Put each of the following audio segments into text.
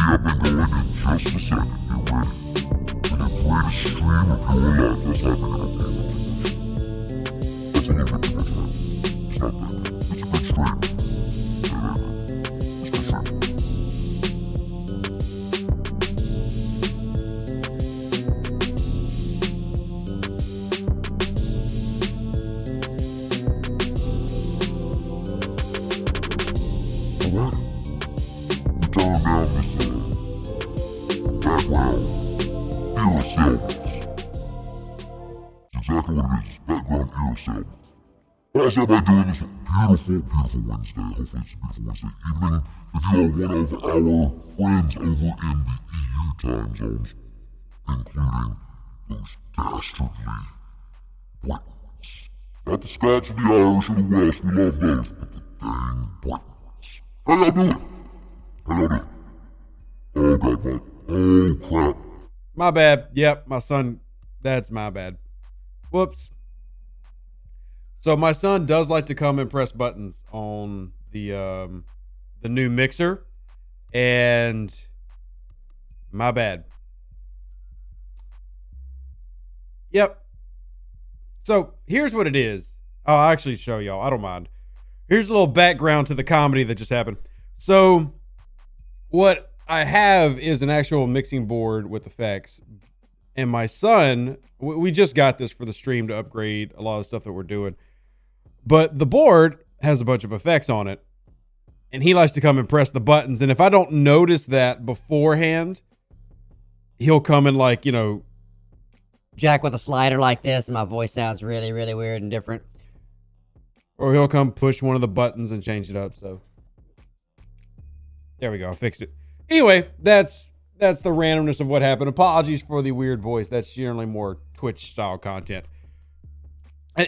up and going in just a second. Get ready. And your greatest stream of your life is happening in a moment. That's a little bit too much, man. Stop that. It's a good stream. It's a good stream. How's everybody doing this beautiful, beautiful Wednesday? Hopefully it's a beautiful Wednesday evening. If you are one of our friends over in the EU time zones, including those dastardly Britons. Not the Scots or the Irish or the Welsh, we love those, but the dang Britons. How y'all doing? How y'all doing? Oh god, Mike. Oh crap. My bad. Yep, my son, that's my bad. Whoops. So my son does like to come and press buttons on the new mixer, and my bad. Yep. So here's what it is. I'll actually show y'all. I don't mind. Here's a little background to the comedy that just happened. So what I have is an actual mixing board with effects, and my son, we just got this for the stream to upgrade a lot of stuff that we're doing. But the board has a bunch of effects on it, and he likes to come and press the buttons. And if I don't notice that beforehand, he'll come and jack with a slider like this, and my voice sounds really, really weird and different. Or he'll come push one of the buttons and change it up. So there we go. I fixed it. Anyway, that's the randomness of what happened. Apologies for the weird voice. That's generally more Twitch style content.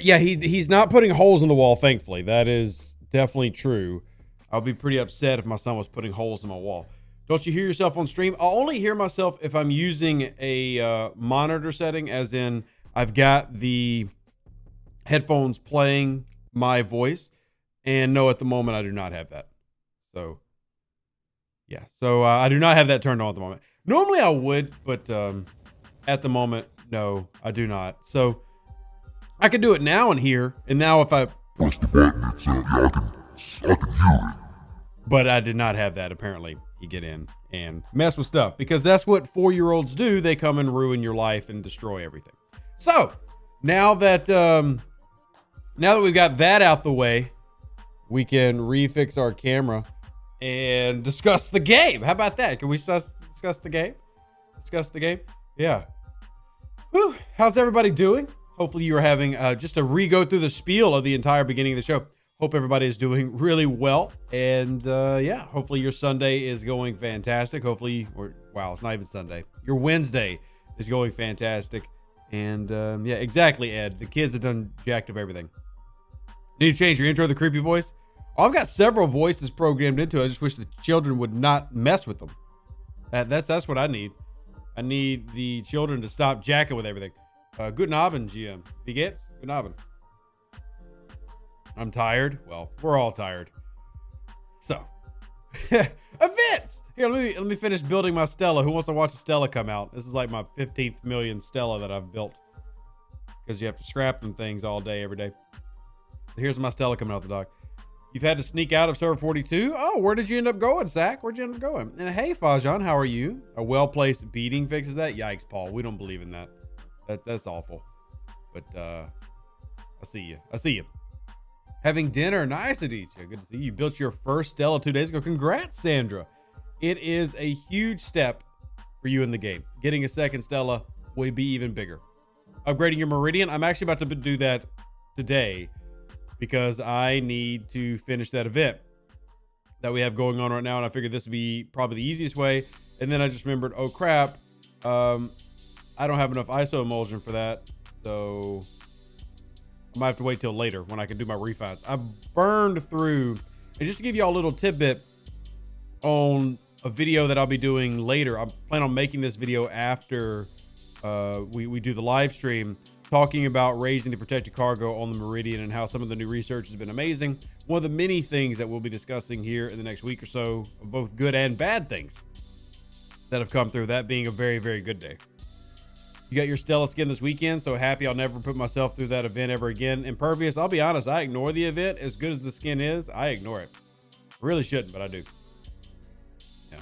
Yeah, he's not putting holes in the wall, thankfully. That is definitely true. I'll be pretty upset if my son was putting holes in my wall. Don't you hear yourself on stream? I'll only hear myself if I'm using a monitor setting, as in I've got the headphones playing my voice. And no, at the moment, I do not have that. So, yeah. So, I do not have that turned on at the moment. Normally, I would, but at the moment, no, I do not. So, I can do it now in here, and now if I press the button, it's I can hear it. But I did not have that. Apparently, you get in and mess with stuff, because that's what 4-year-olds do. They come and ruin your life and destroy everything. So now that we've got that out the way, we can refix our camera and discuss the game. How about that? Can we discuss the game? Discuss the game? Yeah. Whew. How's everybody doing? Hopefully you are having just a re-go through the spiel of the entire beginning of the show. Hope everybody is doing really well. And yeah, hopefully your Sunday is going fantastic. Wow, it's not even Sunday. Your Wednesday is going fantastic. And yeah, exactly, Ed. The kids have done jacked up everything. Need to change your intro to the creepy voice? Oh, I've got several voices programmed into it. I just wish the children would not mess with them. That's what I need. I need the children to stop jacking with everything. Guten Abend, GM. Wie geht's? Guten Abend. I'm tired. Well, we're all tired. So, events. Here, let me finish building my Stella. Who wants to watch a Stella come out? This is like my 15th million Stella that I've built, because you have to scrap them things all day, every day. Here's my Stella coming out the dock. You've had to sneak out of server 42. Oh, where did you end up going, Zach? Where'd you end up going? And hey, Fajan, how are you? A well-placed beating fixes that? Yikes, Paul. We don't believe in that. That's awful. But I see you. I see you. Having dinner. Nice to meet you. Good to see you. You built your first Stella 2 days ago. Congrats, Sandra. It is a huge step for you in the game. Getting a second Stella will be even bigger. Upgrading your Meridian. I'm actually about to do that today, because I need to finish that event that we have going on right now. And I figured this would be probably the easiest way. And then I just remembered, oh crap, I don't have enough ISO emulsion for that. So I might have to wait till later when I can do my refines. I burned through, and just to give you all a little tidbit on a video that I'll be doing later. I plan on making this video after we do the live stream, talking about raising the protected cargo on the Meridian and how some of the new research has been amazing. One of the many things that we'll be discussing here in the next week or so, both good and bad things. that have come through, that being a very, very good day. You got your Stella skin this weekend, so happy I'll never put myself through that event ever again. Impervious, I'll be honest, I ignore the event. As good as the skin is, I ignore it. Really shouldn't, but I do. Yeah.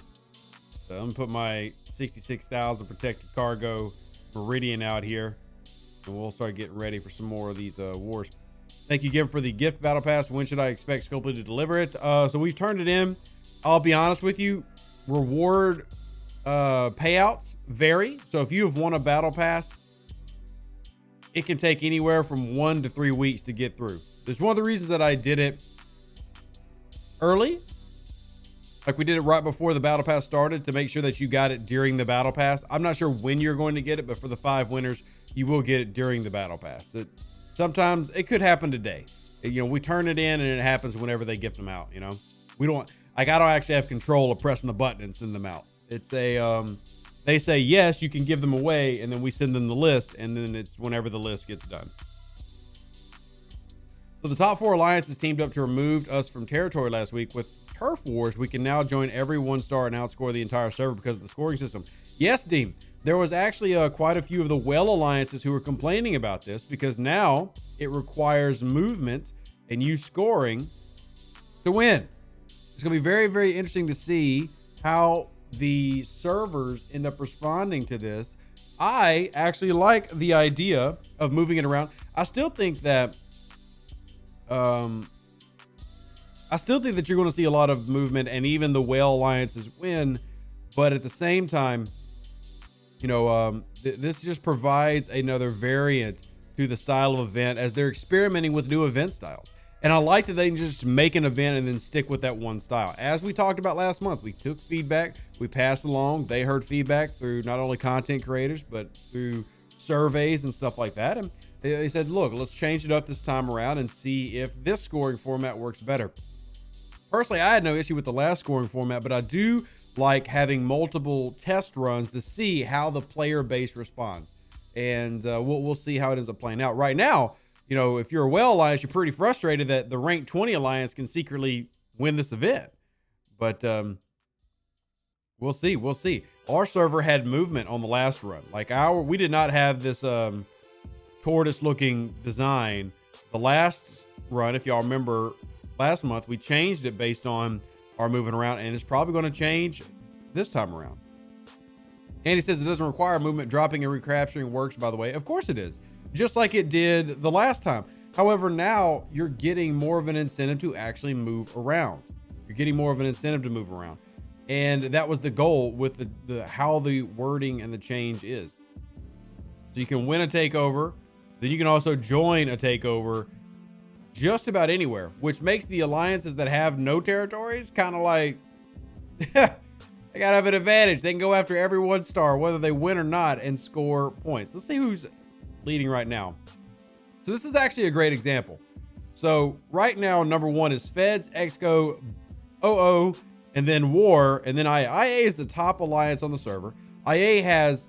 So I'm gonna put my 66,000 protected cargo Meridian out here, and we'll start getting ready for some more of these wars. Thank you again for the gift battle pass. When should I expect Scopely to deliver it? So we've turned it in. I'll be honest with you, reward payouts vary. So if you have won a battle pass, it can take anywhere from 1 to 3 weeks to get through. There's one of the reasons that I did it early, like we did it right before the battle pass started, to make sure that you got it during the battle pass. I'm not sure when you're going to get it, but for the 5 winners, you will get it during the battle pass. Sometimes it could happen today. You know, we turn it in and it happens whenever they gift them out. You know, we don't, like, I don't actually have control of pressing the button and send them out. It's a, they say, yes, you can give them away. And then we send them the list. And then it's whenever the list gets done. So the top 4 alliances teamed up to remove us from territory last week. With Turf Wars, we can now join every 1-star and outscore the entire server because of the scoring system. Yes, Dean, there was actually quite a few of the well alliances who were complaining about this, because now it requires movement and you scoring to win. It's going to be very, very interesting to see how the servers end up responding to this. I actually like the idea of moving it around. I still think that you're going to see a lot of movement and even the whale alliances win. But at the same time, you know, this just provides another variant to the style of event as they're experimenting with new event styles. And I like that they can just make an event and then stick with that one style. As we talked about last month, we took feedback, we passed along. They heard feedback through not only content creators, but through surveys and stuff like that. And they said, look, let's change it up this time around and see if this scoring format works better. Personally, I had no issue with the last scoring format, but I do like having multiple test runs to see how the player base responds. And we'll see how it ends up playing out. Right now, you know, if you're a whale alliance, you're pretty frustrated that the rank 20 alliance can secretly win this event. But we'll see. We'll see. Our server had movement on the last run. Like we did not have this tortoise looking design. The last run, if y'all remember last month, we changed it based on our moving around, and it's probably going to change this time around. And he says it doesn't require movement. Dropping and recapturing works, by the way. Of course it is. Just like it did the last time. However, now you're getting more of an incentive to actually move around. You're getting more of an incentive to move around. And that was the goal with how the wording and the change is. So you can win a takeover. Then you can also join a takeover just about anywhere, which makes the alliances that have no territories kind of like, they gotta have an advantage. They can go after every 1-star, whether they win or not, and score points. Let's see who's leading right now. So this is actually a great example. So right now, number 1 is Feds, Exco, OO, and then War, and then IA. IA is the top alliance on the server. IA has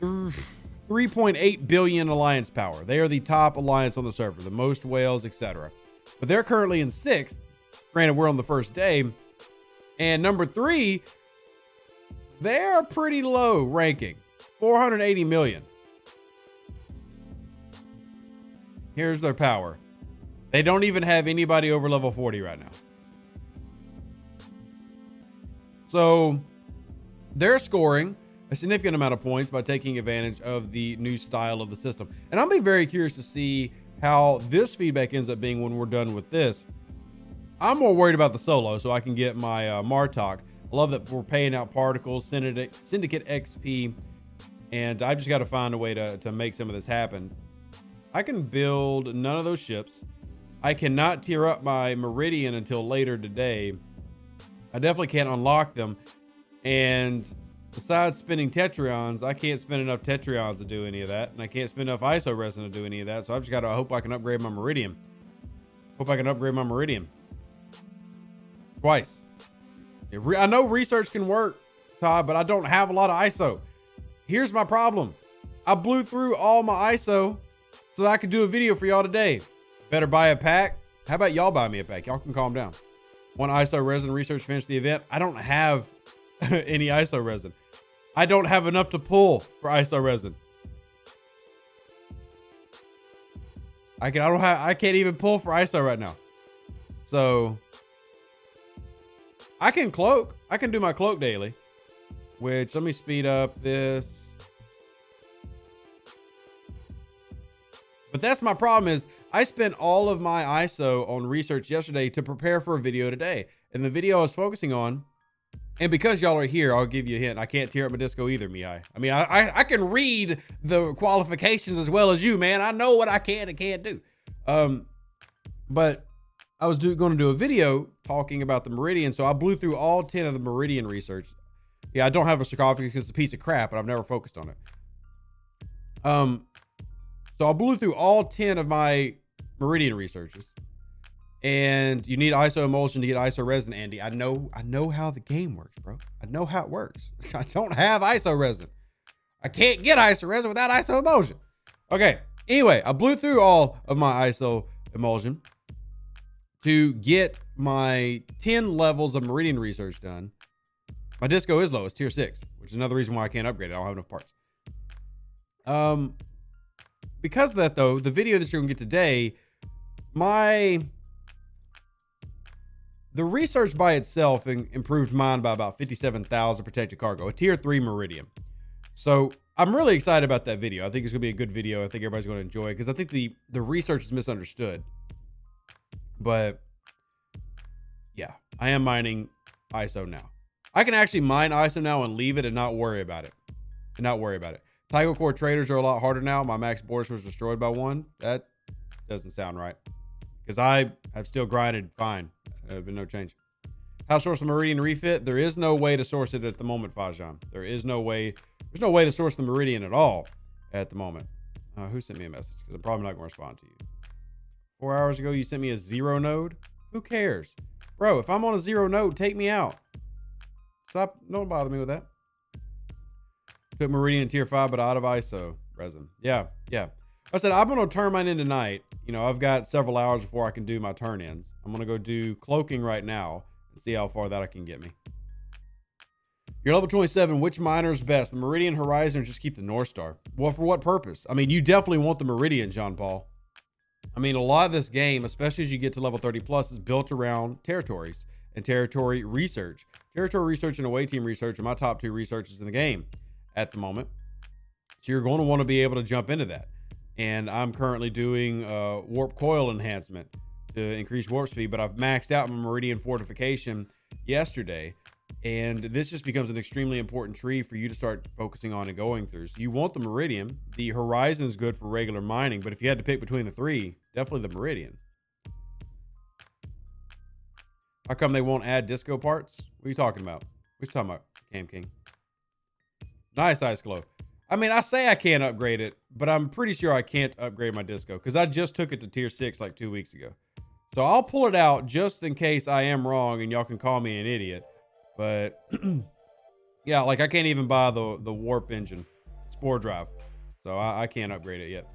3.8 billion alliance power. They are the top alliance on the server, the most whales, etc. But they're currently in 6th. Granted, we're on the first day. And number 3, they're pretty low ranking, 480 million. Here's their power. They don't even have anybody over level 40 right now. So they're scoring a significant amount of points by taking advantage of the new style of the system. And I'll be very curious to see how this feedback ends up being when we're done with this. I'm more worried about the solo so I can get my Martok. I love that we're paying out particles, Syndicate XP, and I've just got to find a way to make some of this happen. I can build none of those ships. I cannot tier up my Meridian until later today. I definitely can't unlock them. And besides spending Tetrions, I can't spend enough Tetrions to do any of that. And I can't spend enough ISO resin to do any of that. So I've just got to hope I can upgrade my Meridian. Twice. I know research can work, Todd, but I don't have a lot of ISO. Here's my problem. I blew through all my ISO so that I could do a video for y'all today. Better buy a pack. How about y'all buy me a pack? Y'all can calm down. One ISO resin research finished the event. I don't have any ISO resin. I don't have enough to pull for ISO resin. I can't even pull for ISO right now. So I can cloak. I can do my cloak daily, which let me speed up this. But that's my problem is I spent all of my ISO on research yesterday to prepare for a video today. And the video I was focusing on, and because y'all are here, I'll give you a hint. I can't tear up my disco either, Mihai. I mean, I can read the qualifications as well as you, man. I know what I can and can't do. But I was going to do a video talking about the Meridian, so I blew through all 10 of the Meridian research. Yeah, I don't have a sarcophagus because it's a piece of crap, but I've never focused on it. So I blew through all 10 of my Meridian researches. And you need ISO emulsion to get ISO resin, Andy. I know how the game works, bro. I know how it works. I don't have ISO resin. I can't get ISO resin without ISO emulsion. Okay. Anyway, I blew through all of my ISO emulsion to get my 10 levels of Meridian research done. My disco is low. It's tier 6, which is another reason why I can't upgrade it. I don't have enough parts. Because of that, though, the video that you're going to get today, the research by itself improved mine by about 57,000 protected cargo, a tier 3 Meridian. So I'm really excited about that video. I think it's going to be a good video. I think everybody's going to enjoy it because I think the research is misunderstood. But yeah, I am mining ISO now. I can actually mine ISO now and leave it and not worry about it. Tycho Core traders are a lot harder now. My max Boris was destroyed by 1. That doesn't sound right because I have still grinded fine. There's been no change. How to source the Meridian refit? There is no way to source it at the moment, Fajan. There's no way to source the Meridian at all at the moment. Who sent me a message? Because I'm probably not going to respond to you. 4 hours ago, you sent me a 0 node. Who cares? Bro, if I'm on a 0 node, take me out. Stop. Don't bother me with that. Took Meridian tier 5, but out of ISO resin. Yeah. I said, I'm going to turn mine in tonight. You know, I've got several hours before I can do my turn-ins. I'm going to go do cloaking right now and see how far that can get me. You're level 27. Which miner is best? The Meridian, Horizon, or just keep the North Star? Well, for what purpose? I mean, you definitely want the Meridian, John Paul. I mean, a lot of this game, especially as you get to level 30 plus, is built around territories and territory research. Territory research and away team research are my top 2 researches in the game at the moment. So you're going to want to be able to jump into that. And I'm currently doing warp coil enhancement to increase warp speed, but I've maxed out my Meridian fortification yesterday. And this just becomes an extremely important tree for you to start focusing on and going through. So you want the Meridian. The Horizon is good for regular mining, but if you had to pick between the 3, definitely the Meridian. How come they won't add disco parts? What are you talking about? What are you talking about, Cam King? Nice Ice Glow. I mean, I say I can't upgrade it, but I'm pretty sure I can't upgrade my disco because I just took it to tier 6 like 2 weeks ago. So I'll pull it out just in case I am wrong and y'all can call me an idiot. But yeah, like I can't even buy the warp engine spore drive. So I can't upgrade it yet.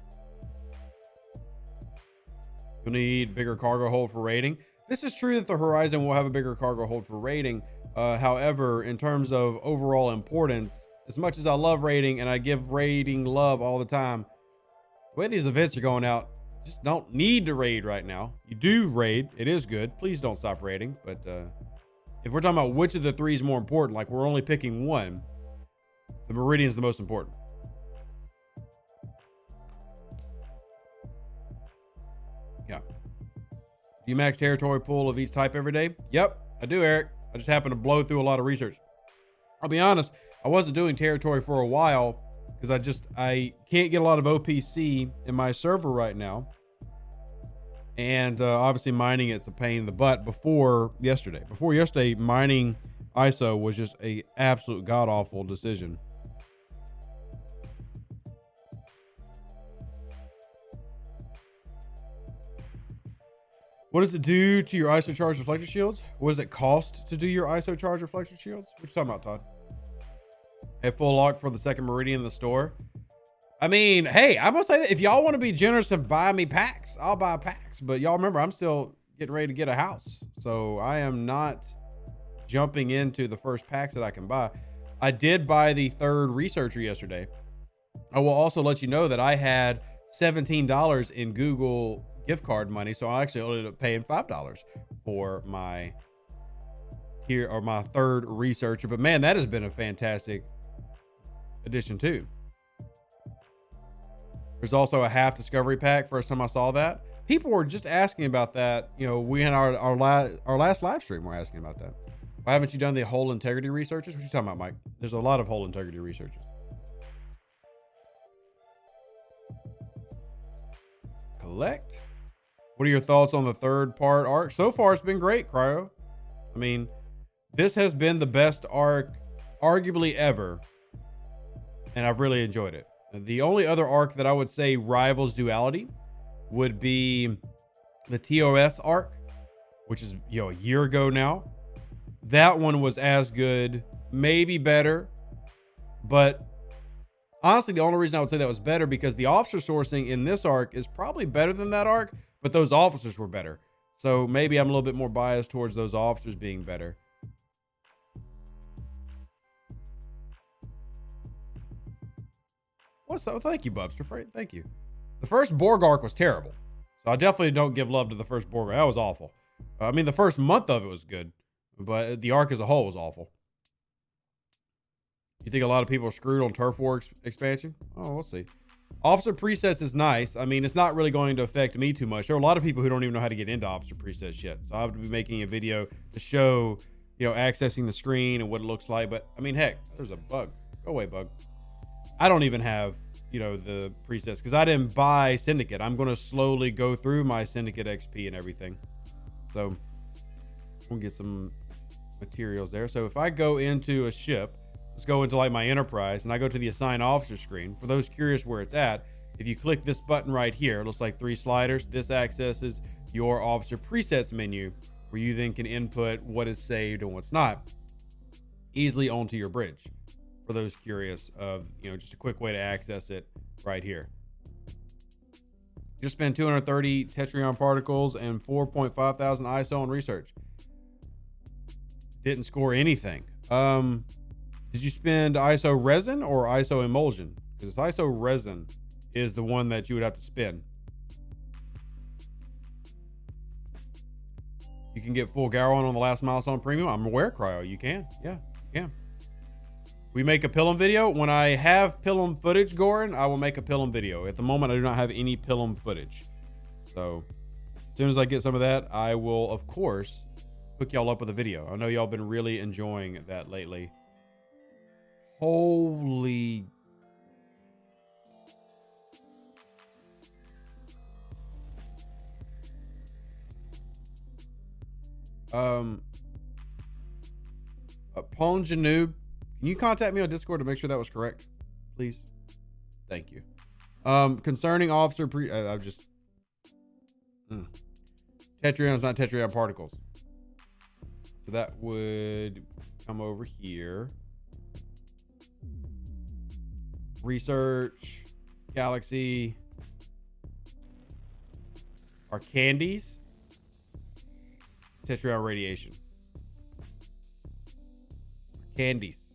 You'll need bigger cargo hold for raiding. This is true that the Horizon will have a bigger cargo hold for raiding. However, in terms of overall importance, as much as I love raiding and I give raiding love all the time, the way these events are going out, just don't need to raid right now. You do raid. It is good. Please don't stop raiding. But if we're talking about which of the 3 is more important, like we're only picking one, the Meridian is the most important. Yeah. Do you max territory pool of each type every day? Yep, I do, Eric. I just happen to blow through a lot of research. I'll be honest, I wasn't doing territory for a while because I can't get a lot of OPC in my server right now. And obviously mining it's a pain in the butt before yesterday. Before yesterday, mining ISO was just a absolute god-awful decision. What does it do to your ISO charge reflector shields? What does it cost to do your ISO charge reflector shields? What you talking about, Todd? A full lock for the second Meridian in the store. I mean, hey, I'm gonna say that if y'all want to be generous and buy me packs, I'll buy packs. But y'all remember, I'm still getting ready to get a house, so I am not jumping into the first packs that I can buy. I did buy the third researcher yesterday. I will also let you know that I had $17 in Google gift card money, so I actually ended up paying $5 for my my third researcher. But man, that has been a fantastic addition too. There's also a half discovery pack. First time I saw that, people were just asking about that. You know, we had our last live stream. We're asking about that. Why haven't you done the whole integrity researches? What you talking about, Mike? There's a lot of whole integrity researches. Collect. What are your thoughts on the third part arc? So far, it's been great, Cryo. I mean, this has been the best arc arguably ever, and I've really enjoyed it. The only other arc that I would say rivals duality would be the TOS arc, which is, you know, a year ago now. That one was as good, maybe better, but honestly, the only reason I would say that was better because the officer sourcing in this arc is probably better than that arc, but those officers were better. So maybe I'm a little bit more biased towards those officers being better. What's up? Thank you, Bubster. Thank you. The first Borg arc was terrible. So I definitely don't give love to the first Borg arc. That was awful. I mean, the first month of it was good, but the arc as a whole was awful. You think a lot of people are screwed on Turf War expansion? Oh, we'll see. Officer presets is nice. I mean, it's not really going to affect me too much. There are a lot of people who don't even know how to get into officer presets yet. So I have to be making a video to show, you know, accessing the screen and what it looks like. But I mean, heck, there's a bug. Go away, bug. I don't even have, you know, the presets because I didn't buy Syndicate. I'm going to slowly go through my Syndicate XP and everything. So we'll get some materials there. So if I go into a ship, let's go into like my enterprise and I go to the assign officer screen. For those curious where it's at, if you click this button right here, it looks like 3 sliders. This accesses your officer presets menu where you then can input what is saved and what's not easily onto your bridge. For those curious of, you know, just a quick way to access it right here. Just spent 230 Tetrion particles and 4.5 thousand ISO on research. Didn't score anything. Did you spend ISO resin or ISO emulsion? Because ISO resin is the one that you would have to spend. You can get full Gowron on the last milestone premium. I'm aware, Cryo. You can. Yeah, you can. We make a Pilum video. When I have Pilum footage, Goran, I will make a Pilum video. At the moment, I do not have any Pilum footage. So as soon as I get some of that, I will, of course, hook y'all up with a video. I know y'all been really enjoying that lately. Holy. Ponjanoob, can you contact me on Discord to make sure that was correct, please? Thank you. Concerning officer I've just Tetrion is not Tetrion particles, so that would come over here. Research, galaxy, are candies, Tetrion radiation, candies.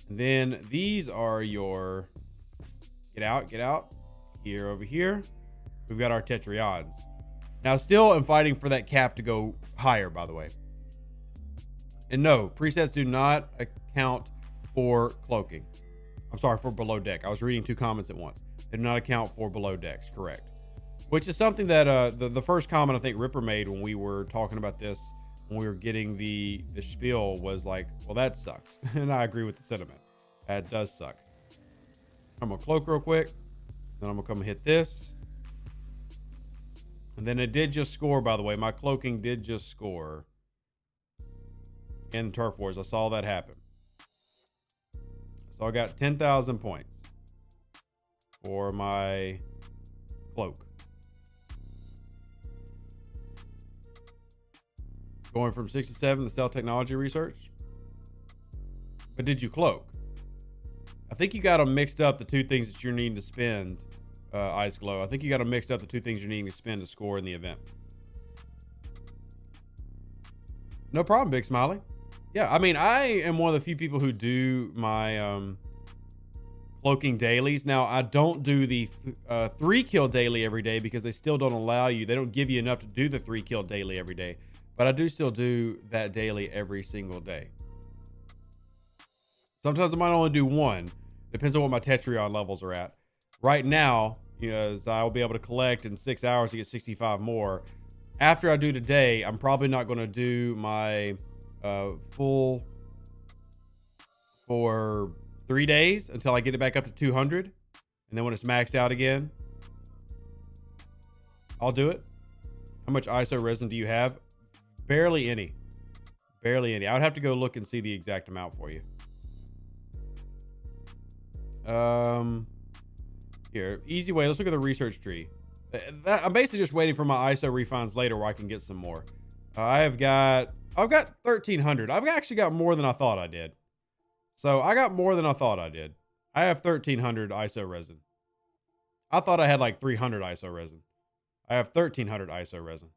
And then these are your get out here. Over here we've got our Tetrions. Now still I'm fighting for that cap to go higher, by the way. And no, presets do not account for cloaking. I'm sorry, for below deck. I was reading 2 comments at once. They do not account for below decks, correct? Which is something that the first comment I think Ripper made when we were talking about this, when we were getting the spiel, was like, well, that sucks. And I agree with the sentiment. That does suck. I'm gonna cloak real quick. Then I'm gonna come and hit this. And then it did just score, by the way. My cloaking did just score in Turf Wars. I saw that happen. So I got 10,000 points for my cloak. Going from 67 to cell technology research. But did you cloak? I think you got them mixed up, the 2 things that you're needing to spend, Ice Glow. I think you got them mixed up, the 2 things you're needing to spend to score in the event. No problem, Big Smiley. Yeah, I mean, I am one of the few people who do my cloaking dailies. Now, I don't do the 3 kill daily every day because they still don't allow you. They don't give you enough to do the 3 kill daily every day. But I do still do that daily every single day. Sometimes I might only do 1. Depends on what my Tetrion levels are at. Right now, as I'll be able to collect in 6 hours to get 65 more. After I do today, I'm probably not going to do my full for 3 days until I get it back up to 200. And then when it's maxed out again, I'll do it. How much ISO resin do you have? Barely any. Barely any. I would have to go look and see the exact amount for you. Here, easy way. Let's look at the research tree. I'm basically just waiting for my ISO refines later where I can get some more. I've got 1,300. I've actually got more than I thought I did. So I got more than I thought I did. I have 1,300 ISO resin. I thought I had like 300 ISO resin. I have 1,300 ISO resin.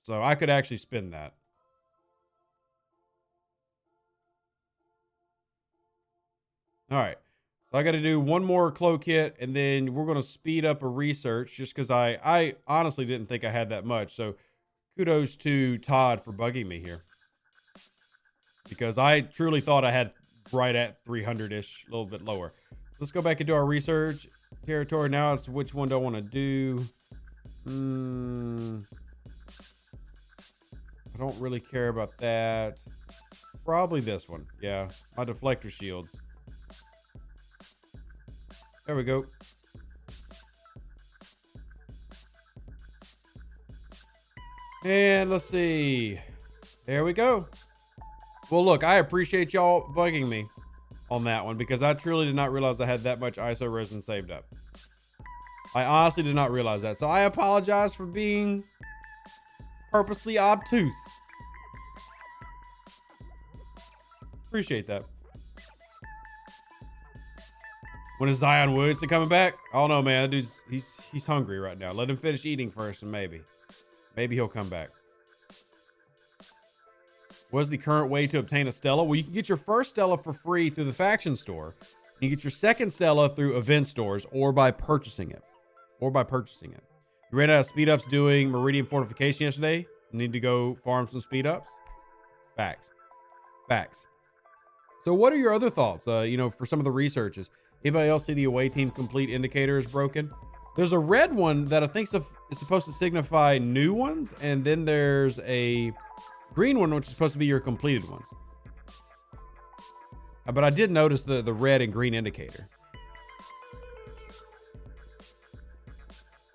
So I could actually spin that. All right. So I got to do one more cloak kit, and then we're going to speed up a research just because I honestly didn't think I had that much. So kudos to Todd for bugging me here, because I truly thought I had right at 300-ish, a little bit lower. So let's go back and do our research territory. Now it's which one do I want to do? I don't really care about that. Probably this one. Yeah, my deflector shields. There we go. And let's see. There we go. Well, look, I appreciate y'all bugging me on that one because I truly did not realize I had that much ISO resin saved up. I honestly did not realize that. So I apologize for being purposely obtuse. Appreciate that. When is Zion Williamson coming back? I don't know, man. That dude's he's hungry right now. Let him finish eating first, and maybe he'll come back. What's the current way to obtain a Stella? Well, you can get your first Stella for free through the faction store. You get your second Stella through event stores or by purchasing it. You ran out of speed ups doing Meridian Fortification yesterday. You need to go farm some speed ups. Facts. So what are your other thoughts? For some of the researches. Anybody else see the away team complete indicator is broken? There's a red one that I think is supposed to signify new ones, and then there's a green one which is supposed to be your completed ones. But I did notice the red and green indicator.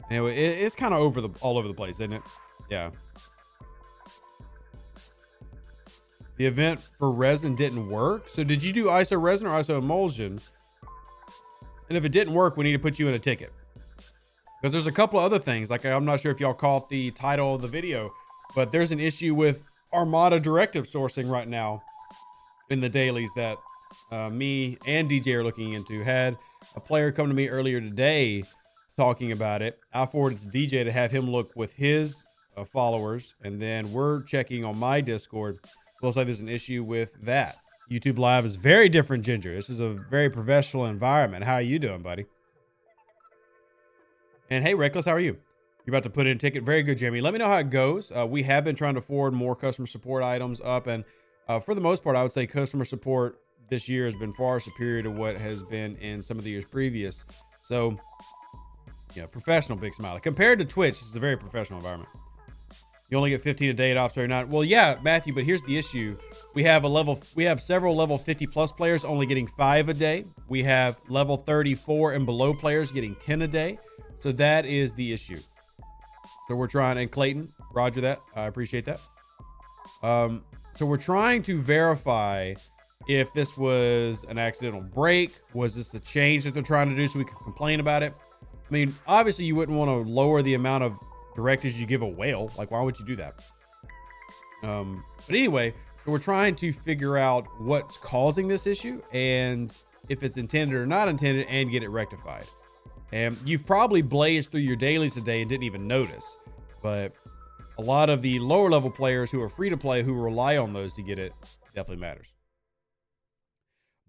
Anyway, it's kind of all over the place, isn't it? Yeah. The event for resin didn't work. So did you do ISO resin or ISO emulsion? And if it didn't work, we need to put you in a ticket. Because there's a couple of other things. Like, I'm not sure if y'all caught the title of the video, but there's an issue with Armada directive sourcing right now in the dailies that me and DJ are looking into. Had a player come to me earlier today talking about it. I forwarded to DJ to have him look with his followers. And then we're checking on my Discord. Looks like there's an issue with that. YouTube Live is very different, Ginger. This is a very professional environment. How are you doing, buddy? And hey, Reckless, how are you? You're about to put in a ticket. Very good, Jeremy. Let me know how it goes. We have been trying to forward more customer support items up. And for the most part, I would say customer support this year has been far superior to what has been in some of the years previous. So, yeah, professional, Big Smiley. Compared to Twitch, it's a very professional environment. You only get 15 a day at Ops 39. Well, yeah, Matthew, but here's the issue. We have several level 50 plus players only getting 5 a day. We have level 34 and below players getting 10 a day. So that is the issue. So we're trying, and Clayton, roger that. I appreciate that. So we're trying to verify if this was an accidental break. Was this a change that they're trying to do so we can complain about it? I mean, obviously you wouldn't want to lower the amount of directives you give a whale. Like, why would you do that? But anyway, so we're trying to figure out what's causing this issue and if it's intended or not intended and get it rectified. And you've probably blazed through your dailies today and didn't even notice, but a lot of the lower level players who are free to play, who rely on those to get it, definitely matters.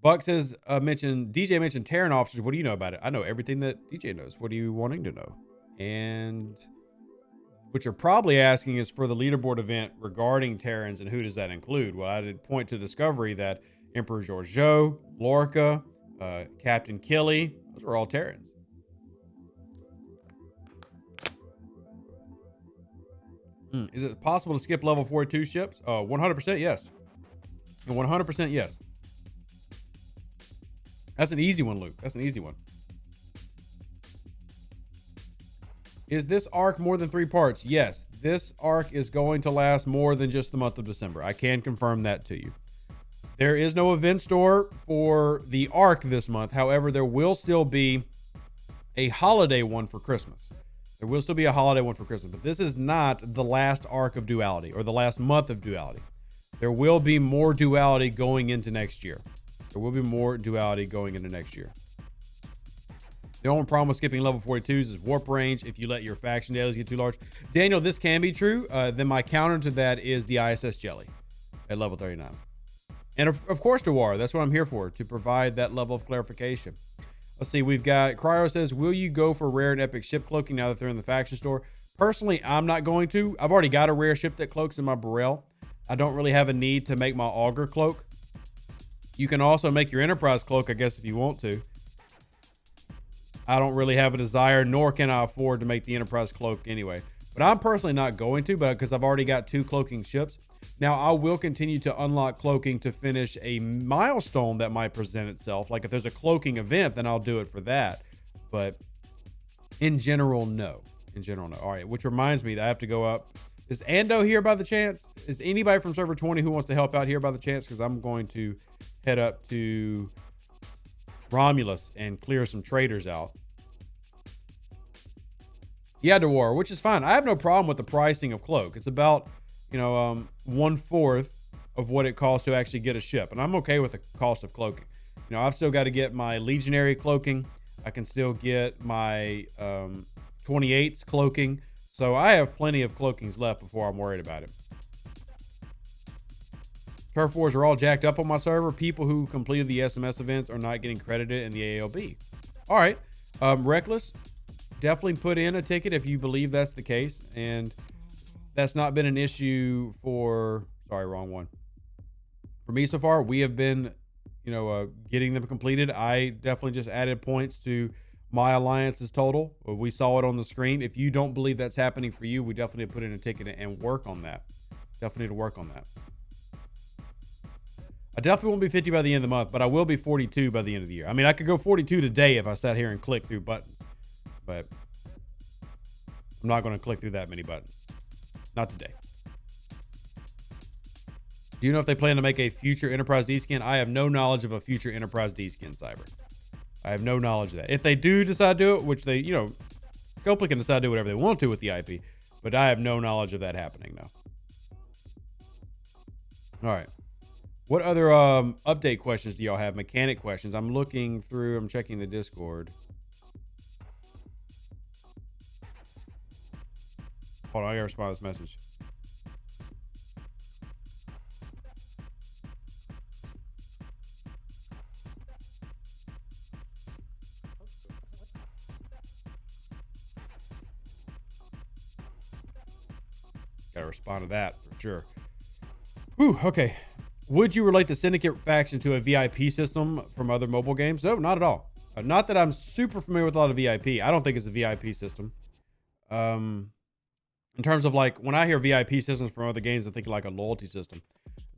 Buck says, DJ mentioned Terran officers. What do you know about it? I know everything that DJ knows. What are you wanting to know? And what you're probably asking is for the leaderboard event regarding Terrans, and who does that include? Well, I did point to Discovery that Emperor Georgiou, Lorca, Captain Killy, those are all Terrans. Is it possible to skip level 42 ships? 100% yes. And 100% yes. That's an easy one, Luke. That's an easy one. Is this arc more than 3 parts? Yes. This arc is going to last more than just the month of December. I can confirm that to you. There is no event store for the arc this month. However, there will still be a holiday one for Christmas. There will still be a holiday one for Christmas, but this is not the last arc of Duality or the last month of Duality. There will be more Duality going into next year. There will be more Duality going into next year. The only problem with skipping level 42s is warp range if you let your faction dailies get too large. Daniel, this can be true. Then my counter to that is the ISS Jelly at level 39. And of course, Dewar, that's what I'm here for, to provide that level of clarification. Let's see, we've got Cryo says, will you go for rare and epic ship cloaking now that they're in the faction store? Personally, I'm not going to. I've already got a rare ship that cloaks in my Burrell. I don't really have a need to make my Augur cloak. You can also make your Enterprise cloak, I guess, if you want to. I don't really have a desire, nor can I afford to make the Enterprise cloak anyway. But I'm personally not going to, but because I've already got 2 cloaking ships. Now, I will continue to unlock cloaking to finish a milestone that might present itself. Like if there's a cloaking event, then I'll do it for that. But in general, no. In general, no. All right, which reminds me that I have to go up. Is Ando here by the chance? Is anybody from server 20 who wants to help out here by the chance? Because I'm going to head up to Romulus and clear some traders out. Yeah, Dewar, which is fine. I have no problem with the pricing of cloak. It's about, 1/4 of what it costs to actually get a ship. And I'm okay with the cost of cloaking. I've still got to get my Legionary cloaking. I can still get my 28s cloaking. So I have plenty of cloakings left before I'm worried about it. Turf Wars are all jacked up on my server. People who completed the SMS events are not getting credited in the ALB. All right. Reckless, definitely put in a ticket if you believe that's the case. And that's not been an issue for, sorry, wrong one. For me so far, we have been, getting them completed. I definitely just added points to my alliance's total. We saw it on the screen. If you don't believe that's happening for you, we definitely put in a ticket and work on that. Definitely need to work on that. I definitely won't be 50 by the end of the month, but I will be 42 by the end of the year. I mean, I could go 42 today if I sat here and clicked through buttons, but I'm not going to click through that many buttons. Not today. Do you know if they plan to make a future Enterprise D skin? I have no knowledge of a future Enterprise D skin, Cyber. I have no knowledge of that. If they do decide to do it, which they, Copley can decide to do whatever they want to with the IP, but I have no knowledge of that happening now. All right. What other update questions do y'all have? Mechanic questions. I'm looking through. I'm checking the Discord. Hold on, I gotta respond to this message. Gotta respond to that for sure. Whew, okay. Would you relate the Syndicate faction to a VIP system from other mobile games? No, not at all. Not that I'm super familiar with a lot of VIP. I don't think it's a VIP system. In terms of like, when I hear VIP systems from other games, I think like a loyalty system.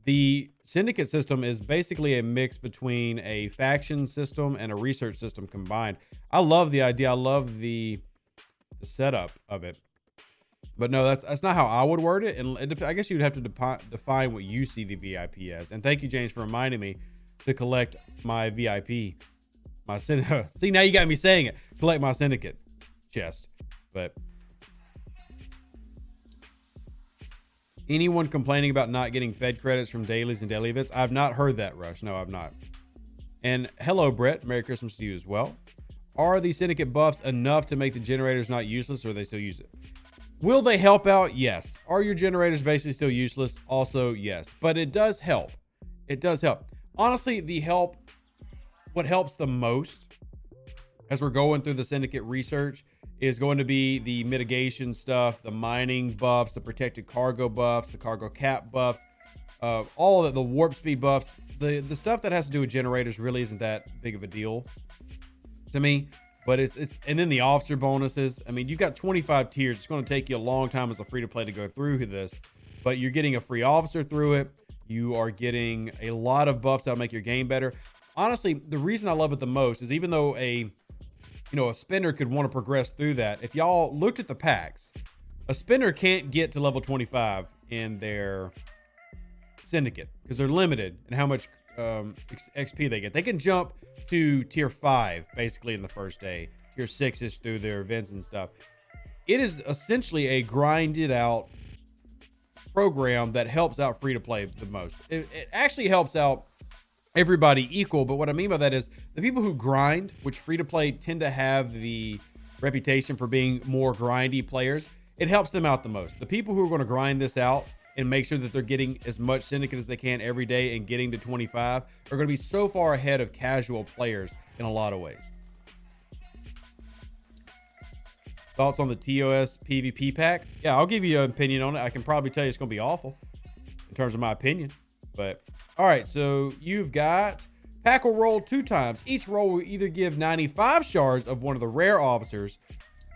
The Syndicate system is basically a mix between a faction system and a research system combined. I love the idea. I love the setup of it. But no, that's not how I would word it. And I guess you'd have to define what you see the VIP as. And thank you, James, for reminding me to collect my VIP. My Syndicate. See, now you got me saying it. Collect my Syndicate chest. But anyone complaining about not getting fed credits from dailies and daily events? I've not heard that, Rush. No, I've not. And hello, Brett. Merry Christmas to you as well. Are the Syndicate buffs enough to make the generators not useless, or they still use it? Will they help out? Yes. Are your generators basically still useless? Also, yes. But it does help. It does help. Honestly, what helps the most as we're going through the Syndicate research is going to be the mitigation stuff, the mining buffs, the protected cargo buffs, the cargo cap buffs, all of the warp speed buffs. The stuff that has to do with generators really isn't that big of a deal to me. But it's and then the officer bonuses. I mean, you've got 25 tiers. It's going to take you a long time as a free-to-play to go through this, but you're getting a free officer through it. You are getting a lot of buffs that'll make your game better. Honestly, the reason I love it the most is even though a spinner could want to progress through that. If y'all looked at the packs, a spinner can't get to level 25 in their Syndicate because they're limited in how much XP they get. They can jump to tier 5 basically in the first day. Tier 6 is through their events and stuff. It is essentially a grinded out program that helps out free to play the most. It actually helps out everybody equal, but what I mean by that is the people who grind, which free to play tend to have the reputation for being more grindy players, it helps them out the most. The people who are going to grind this out and make sure that they're getting as much Syndicate as they can every day and getting to 25 are going to be so far ahead of casual players in a lot of ways. Thoughts on the TOS PvP pack? Yeah, I'll give you an opinion on it. I can probably tell you it's going to be awful in terms of my opinion. But, all right, so you've got pack will roll 2 times. Each roll will either give 95 shards of one of the rare officers,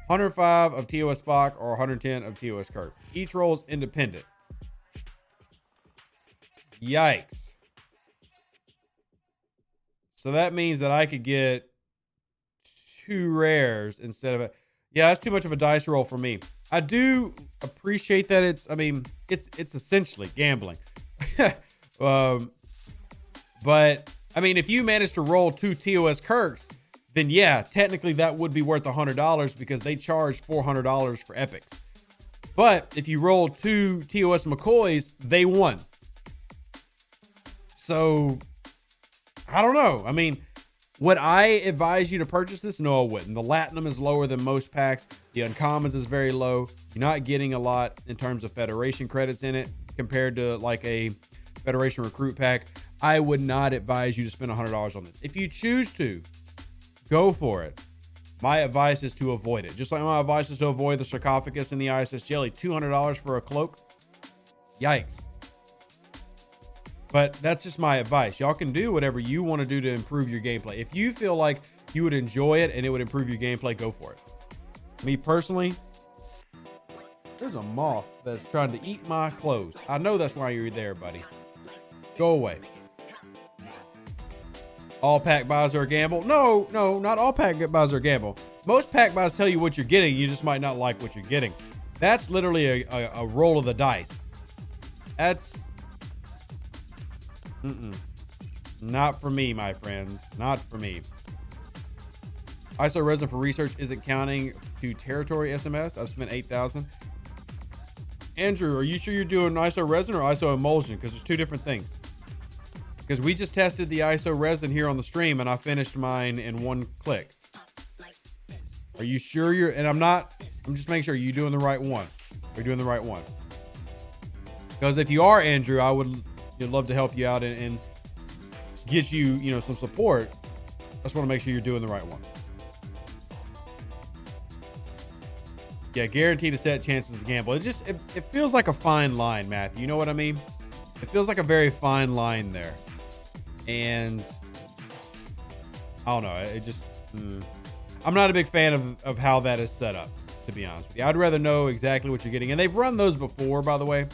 105 of TOS Spock, or 110 of TOS Kirk. Each roll is independent. Yikes. So that means that I could get 2 rares instead of yeah, that's too much of a dice roll for me. I do appreciate that it's essentially gambling. But I mean, if you manage to roll 2 TOS Kirks, then yeah, technically that would be worth $100 because they charge $400 for epics. But if you roll 2 TOS McCoys, they won. So I don't know. I mean, would I advise you to purchase this? No, I wouldn't. The Latinum is lower than most packs. The Uncommons is very low. You're not getting a lot in terms of Federation credits in it compared to like a Federation recruit pack. I would not advise you to spend $100 on this. If you choose to, go for it. My advice is to avoid it. Just like my advice is to avoid the sarcophagus and the ISS jelly. $200 for a cloak? Yikes. But that's just my advice. Y'all can do whatever you want to do to improve your gameplay. If you feel like you would enjoy it and it would improve your gameplay, go for it. Me personally, there's a moth that's trying to eat my clothes. I know that's why you're there, buddy. Go away. All pack buys are a gamble. No, not all pack buys are a gamble. Most pack buys tell you what you're getting. You just might not like what you're getting. That's literally a roll of the dice. That's not for me, my friends. Not for me. ISO resin for research isn't counting to territory SMS. I've spent 8,000. Andrew, are you sure you're doing ISO resin or ISO emulsion? Because there's 2 different things. Because we just tested the ISO resin here on the stream and I finished mine in 1 click. Are you sure you're, and I'm just making sure you're doing the right one. You're doing the right one. Because if you are, Andrew, I would love to help you out and get you, some support. I just want to make sure you're doing the right one. Yeah, guaranteed to set chances of gamble. It feels like a fine line, Matthew. You know what I mean? It feels like a very fine line there. And I don't know. I'm not a big fan of how that is set up, to be honest with you. I'd rather know exactly what you're getting. And they've run those before, by the way.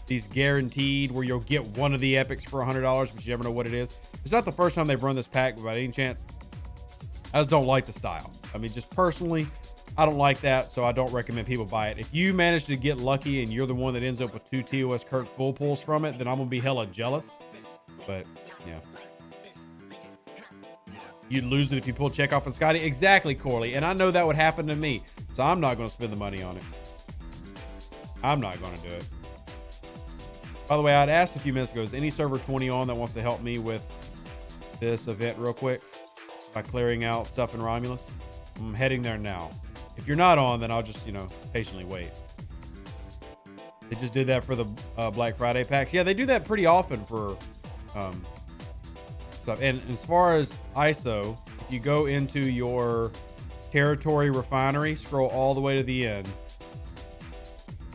These guaranteed where you'll get one of the epics for $100, but you never know what it is. It's not the first time they've run this pack by any chance. I just don't like the style. I mean, just personally, I don't like that, so I don't recommend people buy it. If you manage to get lucky and you're the one that ends up with 2 TOS Kirk full pulls from it, then I'm going to be hella jealous. But, yeah. You'd lose it if you pull Chekhov and Scotty. Exactly, Corley. And I know that would happen to me, so I'm not going to spend the money on it. I'm not going to do it. By the way, I'd asked a few minutes ago, is any server 20 on that wants to help me with this event real quick by clearing out stuff in Romulus? I'm heading there now. If you're not on, then I'll just, patiently wait. They just did that for the Black Friday packs. Yeah, they do that pretty often for stuff. And as far as ISO, if you go into your territory refinery, scroll all the way to the end,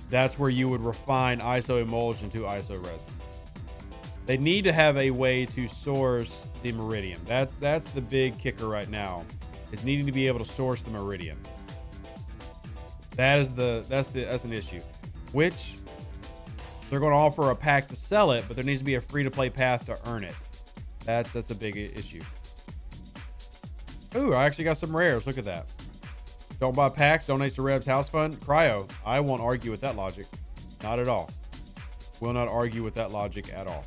that's where you would refine ISO emulsion to ISO resin. They need to have a way to source the meridian. That's the big kicker right now, is needing to be able to source the meridian. That's an issue, which they're going to offer a pack to sell it, but there needs to be a free-to-play path to earn it. That's a big issue. Ooh, I actually got some rares. Look at that. Don't buy packs, donates to Reb's house fund. Cryo, I won't argue with that logic. Not at all. Will not argue with that logic at all.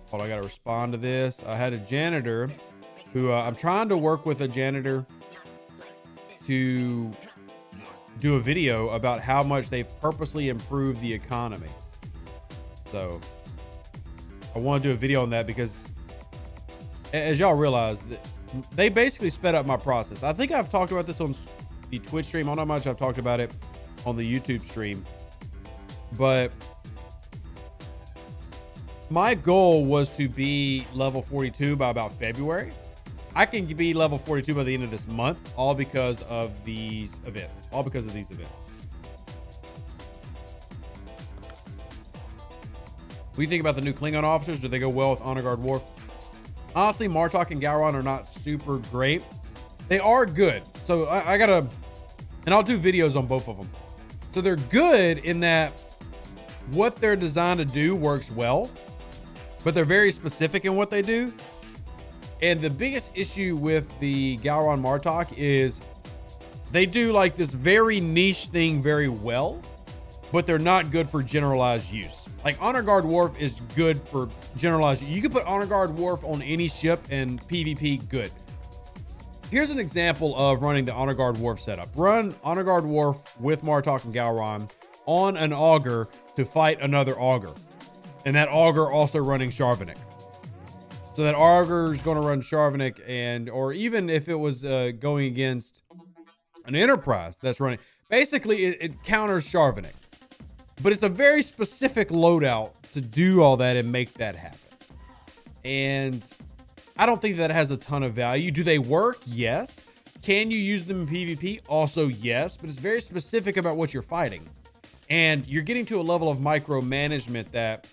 Hold on, I gotta respond to this. I had a janitor who I'm trying to work with a janitor to do a video about how much they've purposely improved the economy. So I want to do a video on that because, as y'all realize, they basically sped up my process. I think I've talked about this on the Twitch stream. I don't know how much I've talked about it on the YouTube stream, but my goal was to be level 42 by about February. I can be level 42 by the end of this month, all because of these events. What do you think about the new Klingon officers? Do they go well with Honor Guard Worf? Honestly, Martok and Gowron are not super great. They are good. So I gotta, and I'll do videos on both of them. So they're good in that what they're designed to do works well, but they're very specific in what they do. And the biggest issue with the Gowron Martok is they do like this very niche thing very well, but they're not good for generalized use. Like Honor Guard Worf is good for generalized. You can put Honor Guard Worf on any ship and PvP good. Here's an example of running the Honor Guard Worf setup. Run Honor Guard Worf with Martok and Gowron on an auger to fight another auger. And that auger also running Sharvanik. So that auger is going to run Sharvanik, and or even if it was going against an Enterprise that's running, basically it counters Sharvanik. But it's a very specific loadout to do all that and make that happen. And I don't think that has a ton of value. Do they work? Yes. Can you use them in PvP? Also, yes. But it's very specific about what you're fighting. And you're getting to a level of micromanagement that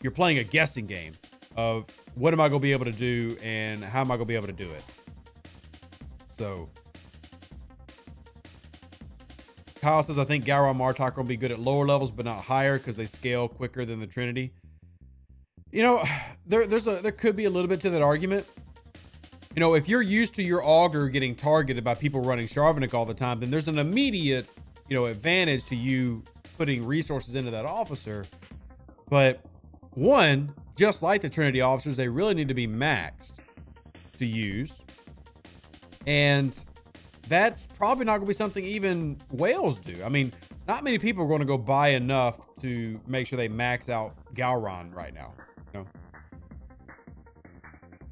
you're playing a guessing game of what am I going to be able to do and how am I going to be able to do it. So Kyle says, I think Gowron Martok are going to be good at lower levels, but not higher because they scale quicker than the Trinity. You know, there could be a little bit to that argument. You know, if you're used to your auger getting targeted by people running Sharvanik all the time, then there's an immediate, you know, advantage to you putting resources into that officer. But one, just like the Trinity officers, they really need to be maxed to use. And that's probably not going to be something even whales do. I mean, not many people are going to go buy enough to make sure they max out Gowron right now. You know?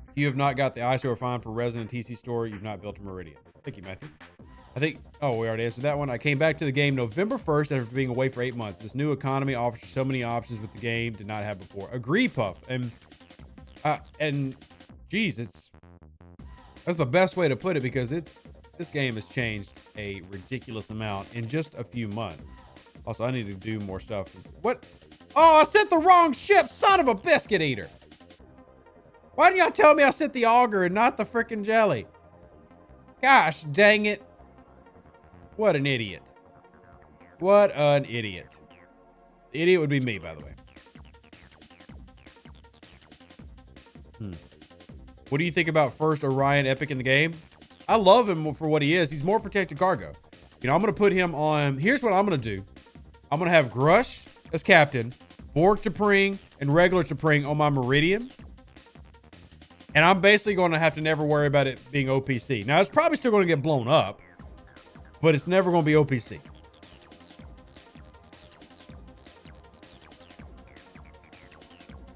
If you have not got the ISO refined for resin and TC store, you've not built a Meridian. Thank you, Matthew. I think, oh, we already answered that one. I came back to the game November 1st after being away for 8 months. This new economy offers so many options with the game did not have before. Agree, Puff. And geez, that's the best way to put it, because this game has changed a ridiculous amount in just a few months. Also, I need to do more stuff. What? Oh, I sent the wrong ship, son of a biscuit eater. Why didn't y'all tell me I sent the auger and not the frickin' jelly? Gosh, dang it. What an idiot. What an idiot. The idiot would be me, by the way. What do you think about first Orion Epic in the game? I love him for what he is. He's more protected cargo. You know, I'm going to put him on. Here's what I'm going to do. I'm going to have Grush as captain, Borg T'Pring, and regular T'Pring on my Meridian. And I'm basically going to have to never worry about it being OPC. Now, it's probably still going to get blown up, but it's never going to be OPC.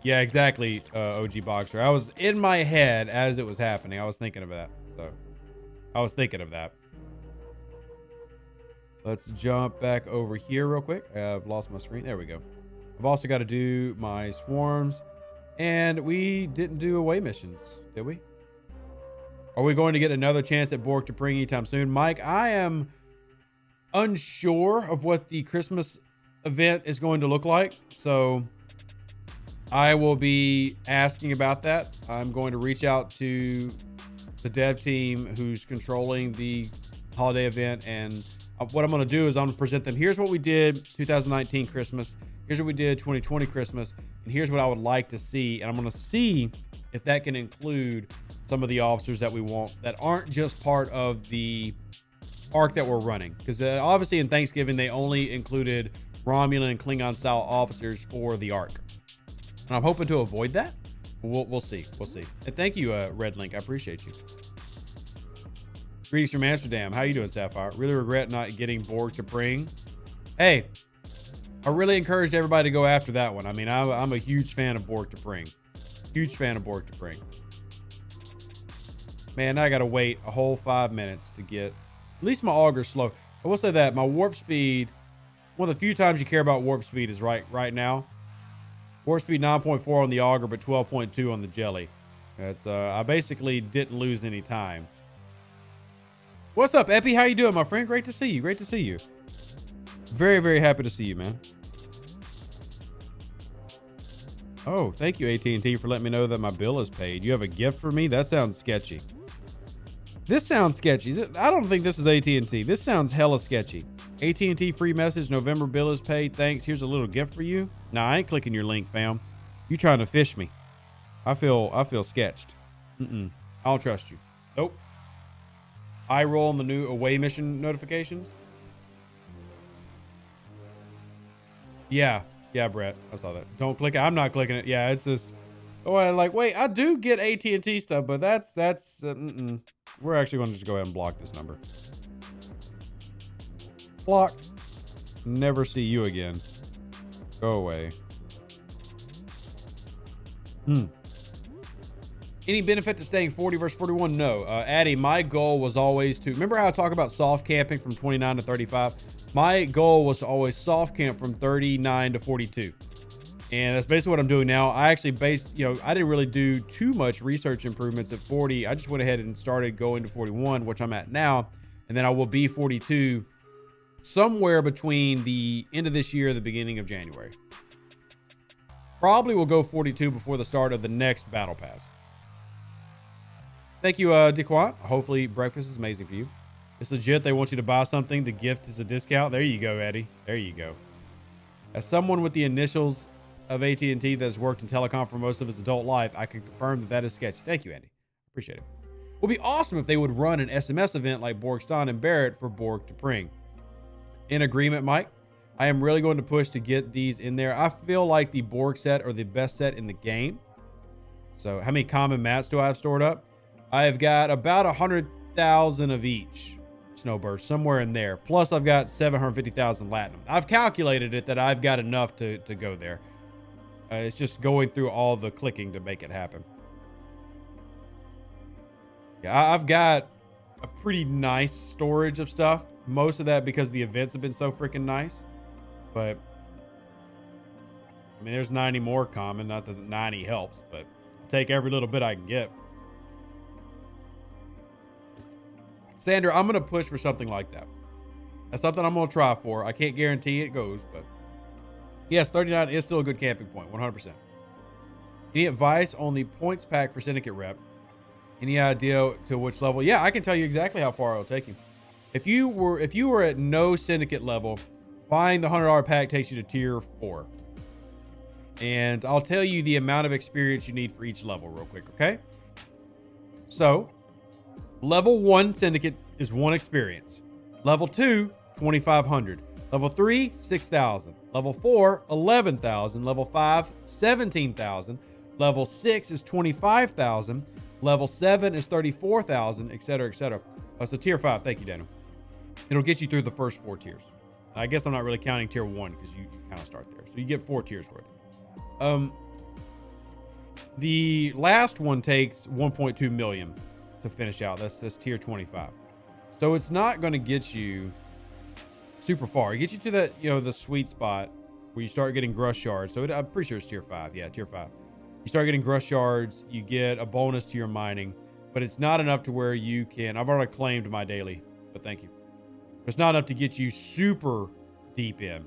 Yeah, exactly, OG Boxer. I was in my head as it was happening. I was thinking of that. So, I was thinking of that. Let's jump back over here real quick. I've lost my screen. There we go. I've also got to do my swarms. And we didn't do away missions, did we? Are we going to get another chance at Borg to bring anytime soon? Mike, I am unsure of what the Christmas event is going to look like. So I will be asking about that. I'm going to reach out to the dev team who's controlling the holiday event. And what I'm going to do is I'm going to present them. Here's what we did 2019 Christmas. Here's what we did 2020 Christmas. And here's what I would like to see. And I'm going to see if that can include some of the officers that we want that aren't just part of the arc that we're running. Because obviously in Thanksgiving, they only included Romulan and Klingon style officers for the arc. And I'm hoping to avoid that. We'll see. We'll see. And thank you, Red Link. I appreciate you. Greetings from Amsterdam. How you doing, Sapphire? Really regret not getting Borg to bring. Hey, I really encouraged everybody to go after that one. I mean, I'm a huge fan of Borg to bring. Huge fan of Borg to bring. Man, I gotta wait a whole 5 minutes to get... At least my auger's slow. I will say that my warp speed... One of the few times you care about warp speed is right now. Warp speed 9.4 on the auger, but 12.2 on the jelly. That's I basically didn't lose any time. What's up, Epi? How you doing, my friend? Great to see you. Great to see you. Very, very happy to see you, man. Oh, thank you, AT&T, for letting me know that my bill is paid. You have a gift for me? That sounds sketchy. This sounds sketchy. I don't think this is AT&T. This sounds hella sketchy. AT&T free message. November bill is paid. Thanks. Here's a little gift for you. Nah, I ain't clicking your link, fam. You trying to fish me. I feel sketched. I don't trust you. Nope. I roll on the new away mission notifications. Yeah, Brett. I saw that. Don't click it. I'm not clicking it. Yeah, it's just. Oh, I like. Wait, I do get AT&T stuff, but that's. We're actually going to just go ahead and block this number. Block. Never see you again. Go away. Any benefit to staying 40 versus 41? No. Addy, my goal was always to... Remember how I talk about soft camping from 29 to 35? My goal was to always soft camp from 39 to 42. And that's basically what I'm doing now. I actually I didn't really do too much research improvements at 40. I just went ahead and started going to 41, which I'm at now. And then I will be 42 somewhere between the end of this year and the beginning of January. Probably will go 42 before the start of the next battle pass. Thank you, Dequan. Hopefully breakfast is amazing for you. It's legit. They want you to buy something. The gift is a discount. There you go, Eddie. There you go. As someone with the initials of AT&T that has worked in telecom for most of his adult life, I can confirm that that is sketchy. Thank you, Andy. Appreciate it. It would be awesome if they would run an SMS event like Borgston and Barrett for Borg to bring. In agreement, Mike. I am really going to push to get these in there. I feel like the Borg set are the best set in the game. So how many common mats do I have stored up? I've got about 100,000 of each snowburst, somewhere in there. Plus I've got 750,000 latinum. I've calculated it that I've got enough to go there. It's just going through all the clicking to make it happen. Yeah, I've got a pretty nice storage of stuff. Most of that because the events have been so freaking nice. But I mean, there's 90 more common. Not that 90 helps, but I'll take every little bit I can get. Sandra, I'm going to push for something like that. That's something I'm going to try for. I can't guarantee it goes, but yes, 39 is still a good camping point, 100%. Any advice on the points pack for Syndicate rep? Any idea to which level? Yeah, I can tell you exactly how far it'll take you. If you were at no Syndicate level, buying the $100 pack takes you to tier 4. And I'll tell you the amount of experience you need for each level real quick, okay? So, level 1 Syndicate is 1 experience. Level 2, 2,500. Level 3, 6,000. Level 4, 11,000. Level 5, 17,000. Level 6 is 25,000. Level 7 is 34,000, etc., etc. So tier 5, thank you, Daniel. It'll get you through the first 4 tiers. I guess I'm not really counting tier 1 because you kind of start there. So you get 4 tiers worth. The last one takes 1.2 million to finish out. That's tier 25. So it's not going to get you super far. It gets you to that, you know, the sweet spot where you start getting grush shards. So I'm pretty sure it's tier 5. Yeah, tier 5. You start getting grush shards, you get a bonus to your mining, but it's not enough to where you can, I've already claimed my daily, but thank you. It's not enough to get you super deep in.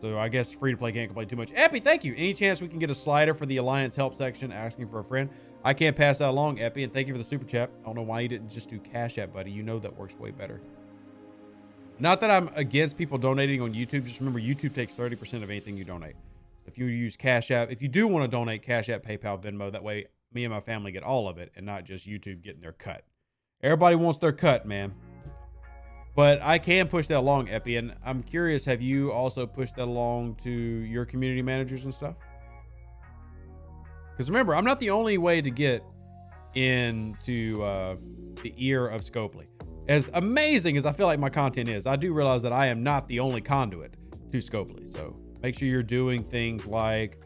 So I guess free to play can't complain too much. Epi, thank you. Any chance we can get a slider for the Alliance help section asking for a friend? I can't pass that along, Epi, and thank you for the super chat. I don't know why you didn't just do Cash App, buddy. You know that works way better. Not that I'm against people donating on YouTube. Just remember, YouTube takes 30% of anything you donate. If you use Cash App, if you do want to donate, Cash App, PayPal, Venmo, that way me and my family get all of it and not just YouTube getting their cut. Everybody wants their cut, man. But I can push that along, Epi, and I'm curious, have you also pushed that along to your community managers and stuff? Because remember, I'm not the only way to get into the ear of Scopely. As amazing as I feel like my content is, I do realize that I am not the only conduit to Scopely. So make sure you're doing things like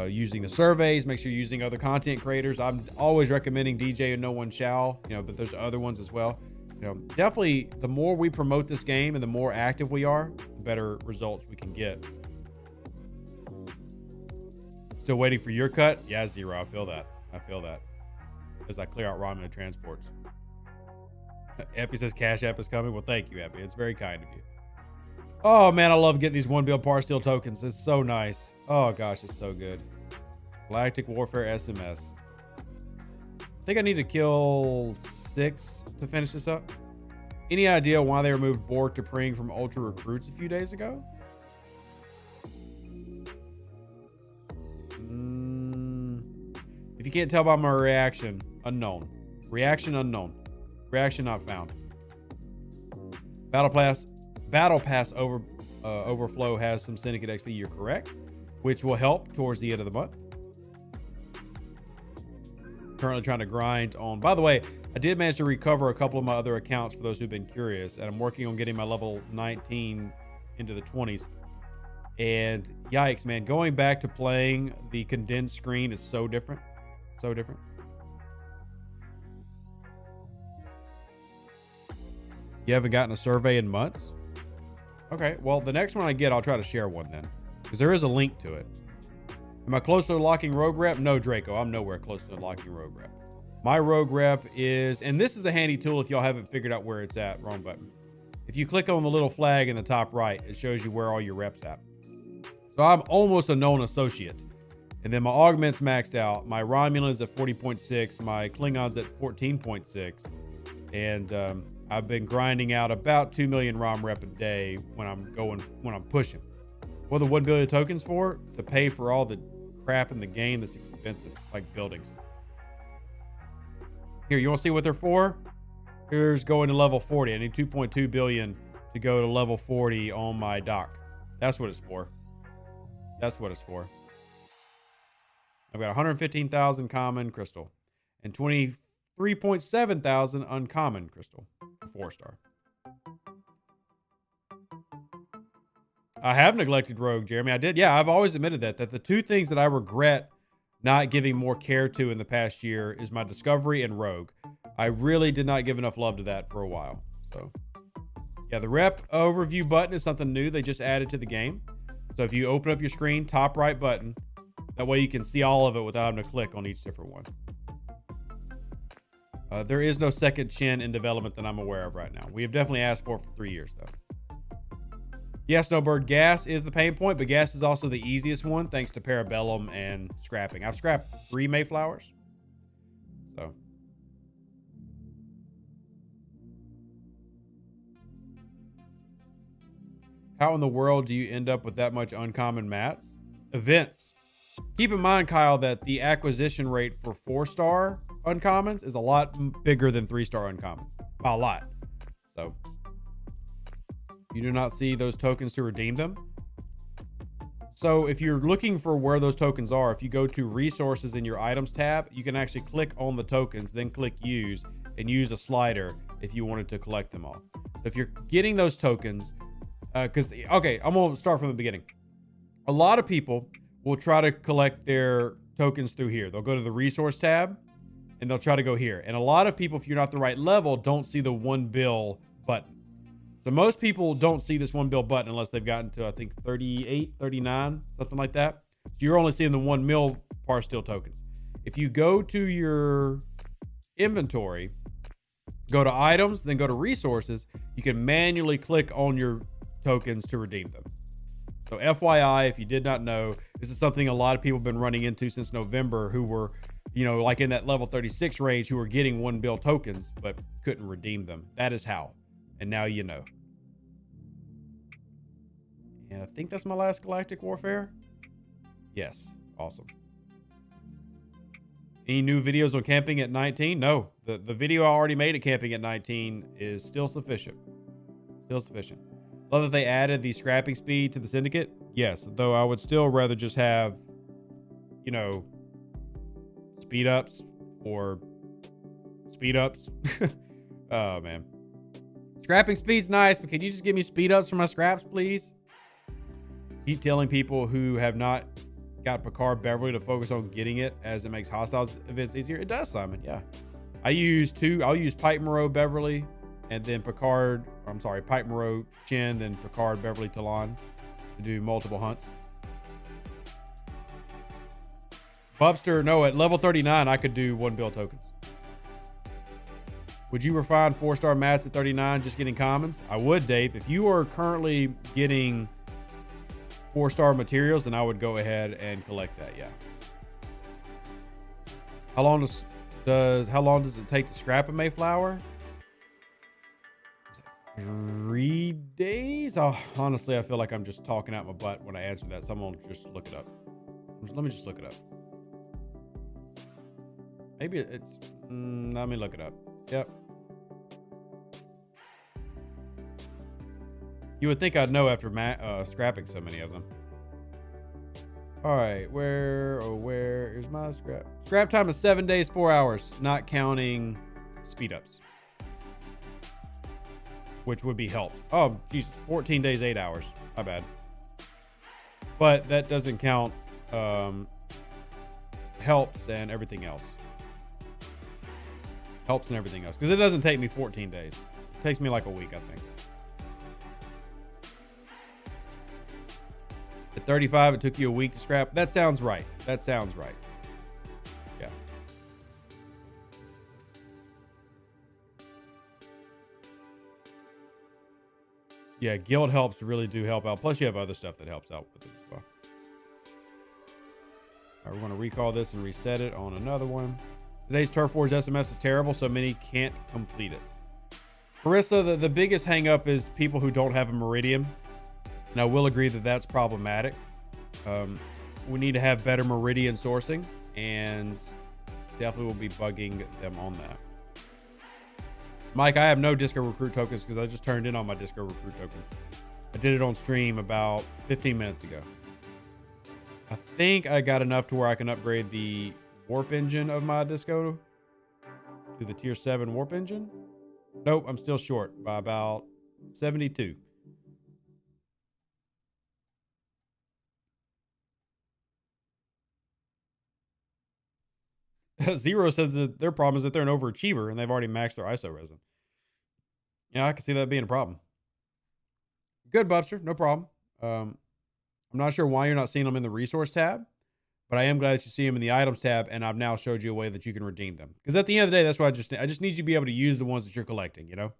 using the surveys, make sure you're using other content creators. I'm always recommending DJ and No One Shall, you know, but there's other ones as well. You know, definitely the more we promote this game and the more active we are, the better results we can get. Still waiting for your cut? Yeah, Zero. I feel that. I feel that. As I clear out Romulan transports. Epi says Cash App is coming. Well, thank you, Epi. It's very kind of you. Oh, man, I love getting these 1 bill par steel tokens. It's so nice. Oh, gosh, it's so good. Galactic Warfare SMS. I think I need to kill 6 to finish this up. Any idea why they removed Bork to Pring from Ultra Recruits a few days ago? If you can't tell by my reaction, unknown. Reaction unknown. Reaction not found. Battle Pass Overflow has some Syndicate XP. You're correct, which will help towards the end of the month. Currently trying to grind on. By the way, I did manage to recover a couple of my other accounts for those who've been curious, and I'm working on getting my level 19 into the 20s. And yikes, man, going back to playing the condensed screen is so different. So different. You haven't gotten a survey in months? Okay, well, the next one I get, I'll try to share one then, because there is a link to it. Am I close to unlocking Rogue Rep? No, Draco, I'm nowhere close to unlocking Rogue Rep. My Rogue Rep is, and this is a handy tool if y'all haven't figured out where it's at. Wrong button. If you click on the little flag in the top right, it shows you where all your reps at. So I'm almost a known associate. And then my augment's maxed out. My Romulan's at 40.6. My Klingon's at 14.6. And I've been grinding out about 2 million ROM rep a day when I'm pushing. What are the 1 billion tokens for? To pay for all the crap in the game that's expensive, like buildings. Here, you want to see what they're for? Here's going to level 40. I need 2.2 billion to go to level 40 on my dock. That's what it's for. That's what it's for. I've got 115,000 common crystal and 23.7 thousand uncommon crystal. 4-star. I have neglected Rogue, Jeremy. I did. Yeah, I've always admitted that the two things that I regret not giving more care to in the past year is my Discovery and Rogue. I really did not give enough love to that for a while. So, yeah, the rep overview button is something new they just added to the game. So if you open up your screen, top right button, that way you can see all of it without having to click on each different one. There is no second chin in development that I'm aware of right now. We have definitely asked for 3 years, though. Yes, Snowbird, gas is the pain point, but gas is also the easiest one thanks to Parabellum and scrapping. I've scrapped 3 Mayflowers. So. How in the world do you end up with that much uncommon mats? Events. Keep in mind, Kyle, that the acquisition rate for 4-star uncommons is a lot bigger than 3-star uncommons. By a lot. So, you do not see those tokens to redeem them. So, if you're looking for where those tokens are, if you go to resources in your items tab, you can actually click on the tokens, then click use, and use a slider if you wanted to collect them all. So, if you're getting those tokens, okay, I'm going to start from the beginning. A lot of people will try to collect their tokens through here. They'll go to the resource tab and they'll try to go here. And a lot of people, if you're not the right level, don't see the 1 bill button. So most people don't see this 1 bill button unless they've gotten to, I think, 38, 39, something like that. So you're only seeing the 1 mil par steel tokens. If you go to your inventory, go to items, then go to resources, you can manually click on your tokens to redeem them. So FYI, if you did not know, this is something a lot of people have been running into since November, who were, like in that level 36 range, who were getting 1 bill tokens, but couldn't redeem them. That is how. And now you know. And I think that's my last Galactic Warfare. Yes. Awesome. Any new videos on camping at 19? No. The video I already made at camping at 19 is still sufficient. Still sufficient. Love that they added the scrapping speed to the Syndicate. Yes, though I would still rather just have, speed ups or speed ups. Oh, man. Scrapping speed's nice, but could you just give me speed ups for my scraps, please? Keep telling people who have not got Picard Beverly to focus on getting it, as it makes hostiles events easier. It does, Simon. Yeah. I'll use Pipe Moreau Beverly and then Pipe Moreau Chin, then Picard Beverly Talon to do multiple hunts. Bubster, no, at level 39, I could do 1 bill tokens. Would you refine 4-star mats at 39 just getting commons? I would, Dave. If you are currently getting 4-star materials, then I would go ahead and collect that. Yeah. How long does it take to scrap a Mayflower? 3 days? Oh, honestly, I feel like I'm just talking out my butt when I answer that. Someone just look it up. Let me just look it up. Maybe it's. Let me look it up. Yep. You would think I'd know after scrapping so many of them. All right, where is my scrap? Scrap time is 7 days, 4 hours, not counting speed ups, which would be helped. Oh, geez, 14 days, 8 hours. My bad. But that doesn't count helps and everything else. Helps and everything else, because it doesn't take me 14 days. It takes me like a week, I think. At 35, it took you a week to scrap. That sounds right. That sounds right. Yeah. Yeah, guild helps really do help out. Plus, you have other stuff that helps out with it as well. All right, we're going to recall this and reset it on another one. Today's Turf Wars SMS is terrible, so many can't complete it. Carissa, the biggest hang up is people who don't have a Meridian. And I will agree that that's problematic. We need to have better Meridian sourcing, and definitely will be bugging them on that. Mike, I have no Disco Recruit tokens because I just turned in on my Disco Recruit tokens. I did it on stream about 15 minutes ago. I think I got enough to where I can upgrade the warp engine of my Disco to the tier 7 warp engine. Nope, I'm still short by about 72. Zero says that their problem is that they're an overachiever and they've already maxed their ISO resin. Yeah, I can see that being a problem. Good, Bubster. No problem. I'm not sure why you're not seeing them in the resource tab, but I am glad that you see them in the items tab, and I've now showed you a way that you can redeem them. Because at the end of the day, that's why I just need you to be able to use the ones that you're collecting, you know?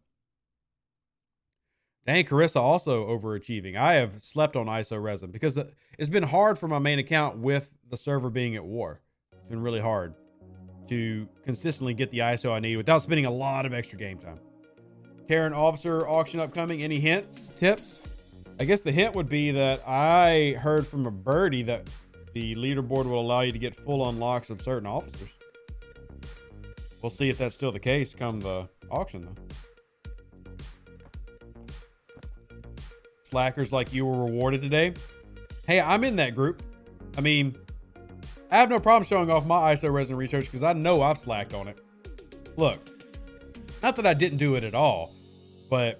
Dang, Carissa also overachieving. I have slept on ISO resin because it's been hard for my main account with the server being at war. It's been really hard to consistently get the ISO I need without spending a lot of extra game time. Terran officer auction upcoming. Any hints, tips? I guess the hint would be that I heard from a birdie that the leaderboard will allow you to get full unlocks of certain officers. We'll see if that's still the case come the auction, though. Slackers like you were rewarded today. Hey, I'm in that group. I mean, I have no problem showing off my ISO resin research because I know I've slacked on it. Look, not that I didn't do it at all, but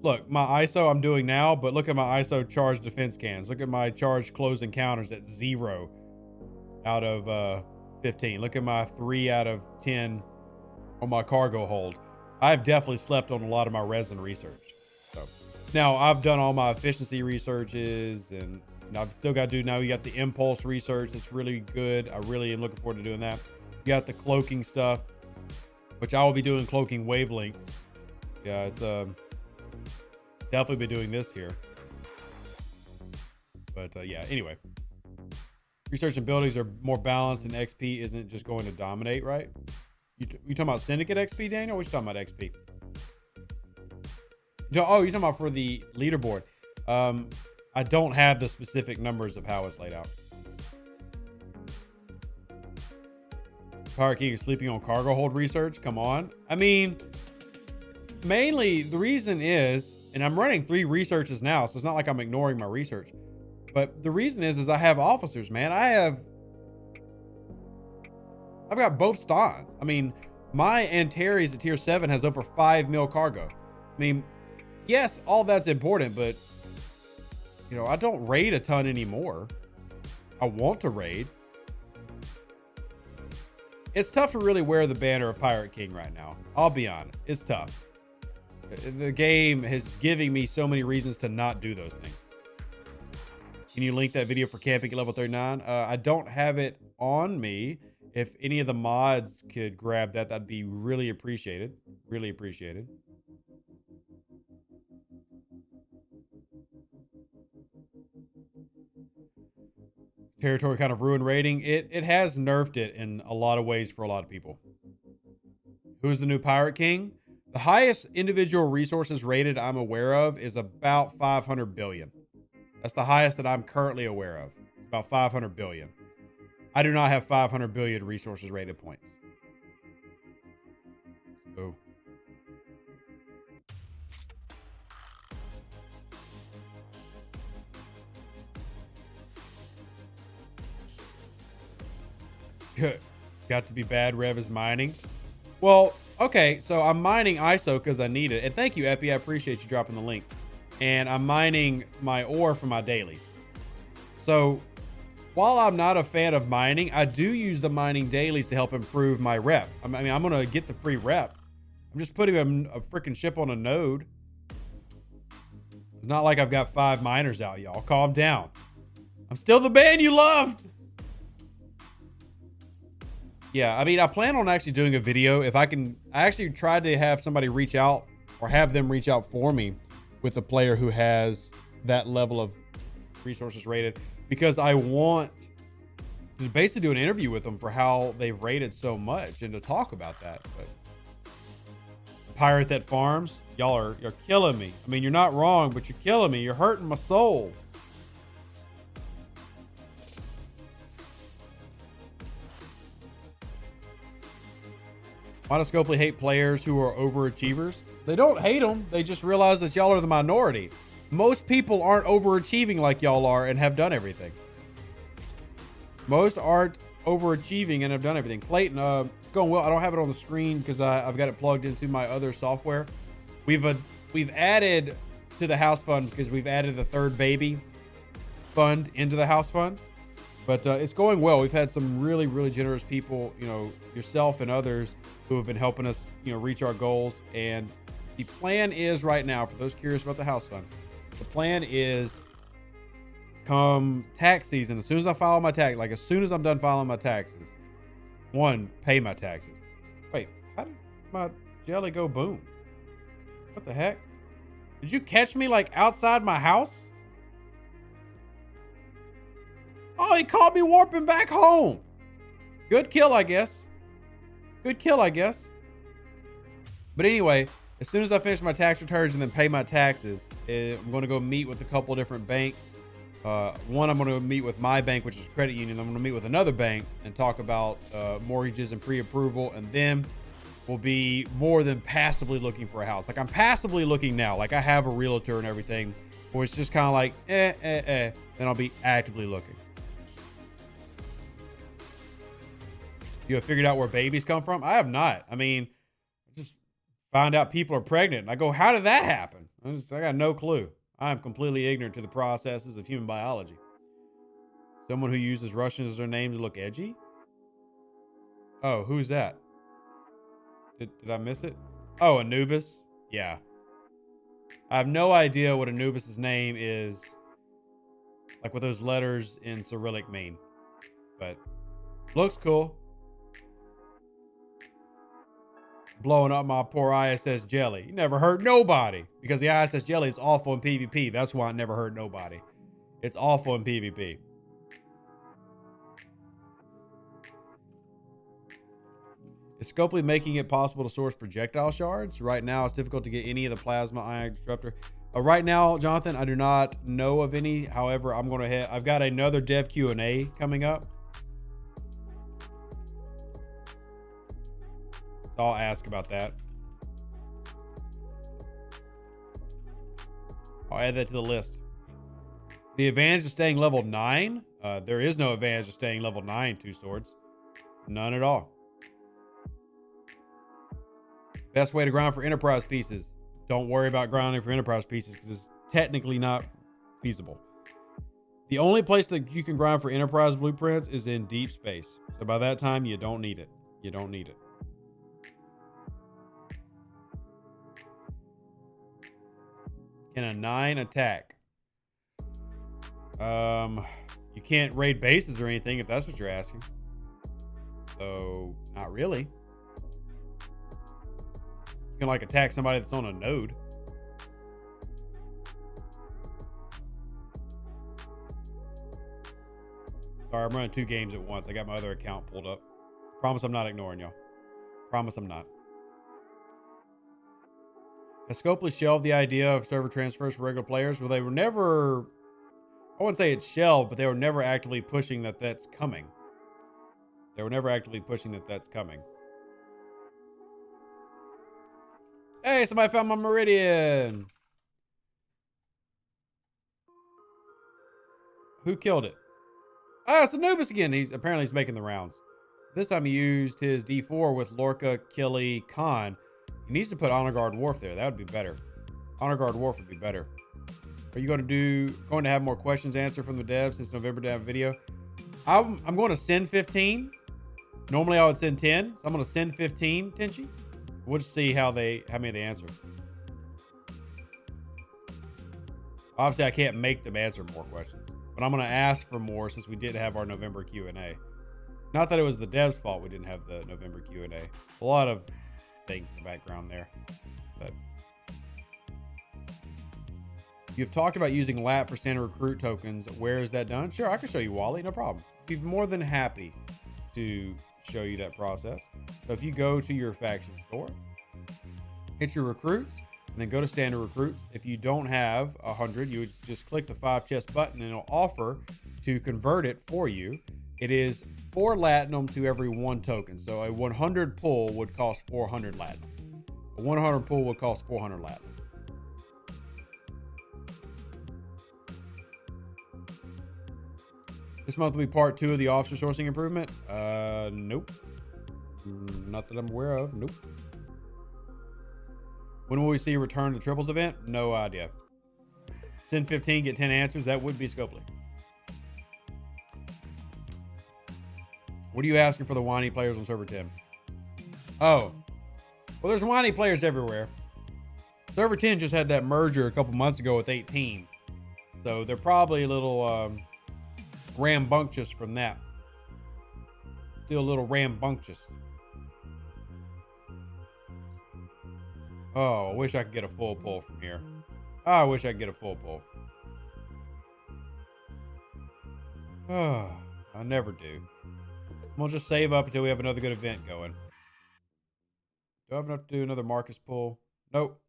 look, my ISO I'm doing now, but look at my ISO charged defense cans. Look at my charged close encounters at 0. out of 15. Look at my 3 out of 10 on my cargo hold. I've definitely slept on a lot of my resin research. So now I've done all my efficiency researches, and I've still got to do, now you got the impulse research. That's really good. I really am looking forward to doing that. You got the cloaking stuff, which I will be doing cloaking wavelengths. Yeah, it's definitely be doing this here. But yeah, anyway. Research and buildings are more balanced, and XP isn't just going to dominate, right? You talking about Syndicate XP, Daniel? What you talking about XP? Oh, you're talking about for the leaderboard. I don't have the specific numbers of how it's laid out. Pirate King is sleeping on cargo hold research. Come on. I mean, mainly the reason is, and I'm running 3 researches now, so it's not like I'm ignoring my research. But the reason is I have officers, man. I've got both stans. I mean, my Antares at tier 7 has over 5 mil cargo. I mean, yes, all that's important, but you know, I don't raid a ton anymore. I want to raid. It's tough to really wear the banner of Pirate King right now. I'll be honest. It's tough. The game is giving me so many reasons to not do those things. Can you link that video for camping at level 39? I don't have it on me. If any of the mods could grab that, that'd be really appreciated. Really appreciated. Territory kind of ruined raiding. It has nerfed it in a lot of ways for a lot of people. Who's the new Pirate King? The highest individual resources rated I'm aware of is about 500 billion. That's the highest that I'm currently aware of. It's about 500 billion. I do not have 500 billion resources rated points. So. Good. Got to be bad rev is mining. Well, okay, so I'm mining ISO because I need it. And thank you, Epi. I appreciate you dropping the link. And I'm mining my ore for my dailies. So while I'm not a fan of mining, I do use the mining dailies to help improve my rep. I mean, I'm going to get the free rep. I'm just putting a freaking ship on a node. It's not like I've got 5 miners out, y'all. Calm down. I'm still the man you loved. Yeah, I mean, I plan on actually doing a video if I can. I actually tried to have somebody reach out or have them reach out for me with a player who has that level of resources rated, because I want to basically do an interview with them for how they've rated so much and to talk about that. But pirate that farms, you're killing me. I mean, you're not wrong, but you're killing me. You're hurting my soul. Why does Scopely hate players who are overachievers? They don't hate them. They just realize that y'all are the minority. Most people aren't overachieving like y'all are and have done everything. Most aren't overachieving and have done everything. Clayton, it's going well. I don't have it on the screen because I've got it plugged into my other software. We've added to the house fund because we've added the 3rd baby fund into the house fund. But it's going well. We've had some really, really generous people, you know, yourself and others who have been helping us, you know, reach our goals. And the plan is right now, for those curious about the house fund, the plan is come tax season, as soon as I file my tax, like as soon as I'm done filing my taxes, 1, pay my taxes. Wait, how did my jelly go boom? What the heck? Did you catch me like outside my house? Oh, he caught me warping back home. Good kill, I guess. Good kill, I guess. But anyway, as soon as I finish my tax returns and then pay my taxes, I'm going to go meet with a couple different banks. One, I'm going to meet with my bank, which is a credit union. I'm going to meet with another bank and talk about mortgages and pre-approval. And then we'll be more than passively looking for a house. Like I'm passively looking now. Like I have a realtor and everything. Or it's just kind of like, Then I'll be actively looking. You have figured out where babies come from? I have not. I mean, I just find out people are pregnant. And I go, how did that happen? I got no clue. I am completely ignorant to the processes of human biology. Someone who uses Russian as their name to look edgy? Oh, who's that? Did I miss it? Oh, Anubis? Yeah. I have no idea what Anubis's name is, like what those letters in Cyrillic mean, but looks cool. Blowing up my poor ISS Jelly. You never hurt nobody, because the ISS Jelly is awful in PvP. That's why I never hurt nobody. It's awful in PvP. Is Scopely making it possible to source projectile shards? Right now, it's difficult to get any of the plasma ion disruptor. Right now, Jonathan, I do not know of any. However, I'm going to hit. I've got another dev Q&A coming up. So I'll ask about that. I'll add that to the list. The advantage of staying level 9? There is no advantage of staying level 9, Two Swords. None at all. Best way to grind for enterprise pieces. Don't worry about grinding for enterprise pieces because it's technically not feasible. The only place that you can grind for enterprise blueprints is in deep space. So by that time, you don't need it. You don't need it. Can a 9 attack? You can't raid bases or anything if that's what you're asking. So, not really. You can like attack somebody that's on a node. Sorry, I'm running 2 games at once. I got my other account pulled up. Promise I'm not ignoring y'all. Promise I'm not. Has Scopely shelved the idea of server transfers for regular players? Well, they were never... I wouldn't say it's shelved, but they were never actively pushing that that's coming. They were never actively pushing that that's coming. Hey, somebody found my Meridian. Who killed it? Ah, it's Anubis again. He's making the rounds. This time he used his D4 with Lorca, Killy, Khan. He needs to put Honor Guard Wharf there. That would be better. Honor Guard Wharf would be better. Are you going to have more questions answered from the devs since November to have a video? I'm going to send 15. Normally I would send 10. So I'm going to send 15, Tenchi. We'll just see how many they answer. Obviously, I can't make them answer more questions, but I'm going to ask for more since we did have our November Q&A. Not that it was the devs' fault we didn't have the November Q&A. A lot of things in the background there, but you've talked about using LAP for standard recruit tokens. Where is that done? Sure, I can show you, Wally. No problem. Be more than happy to show you that process. So if you go to your faction store, hit your recruits, and then go to standard recruits. If you don't have 100, you would just click the 5 chest button and it'll offer to convert it for you. It is 4 latinum to every 1 token. So a 100 pull would cost 400 latinum. A 100 pull would cost 400 latinum. This month will be part 2 of the officer sourcing improvement. Nope. Not that I'm aware of. Nope. When will we see a return to the triples event? No idea. Send 15, get 10 answers. That would be Scopely. What are you asking for the whiny players on server 10? Oh. Well, there's whiny players everywhere. Server 10 just had that merger a couple months ago with 18. So they're probably a little rambunctious from that. Still a little rambunctious. Oh, I wish I could get a full pull from here. I wish I could get a full pull. Oh, I never do. We'll just save up until we have another good event going. Do I have enough to do another Marcus pull? Nope.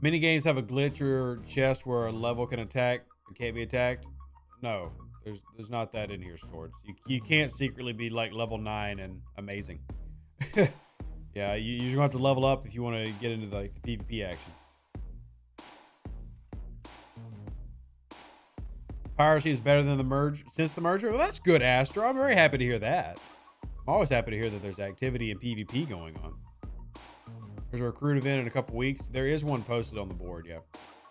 Mini games have a glitch or chest where a level can attack but can't be attacked. No, there's not that in here, Swords. You can't secretly be like level 9 and amazing. Yeah, you're gonna have to level up if you want to get into the PvP action. Piracy is better than the merge since the merger. Well, that's good, Astro. I'm very happy to hear that. I'm always happy to hear that there's activity in PvP going on. There's a recruit event in a couple weeks. There is one posted on the board, yeah.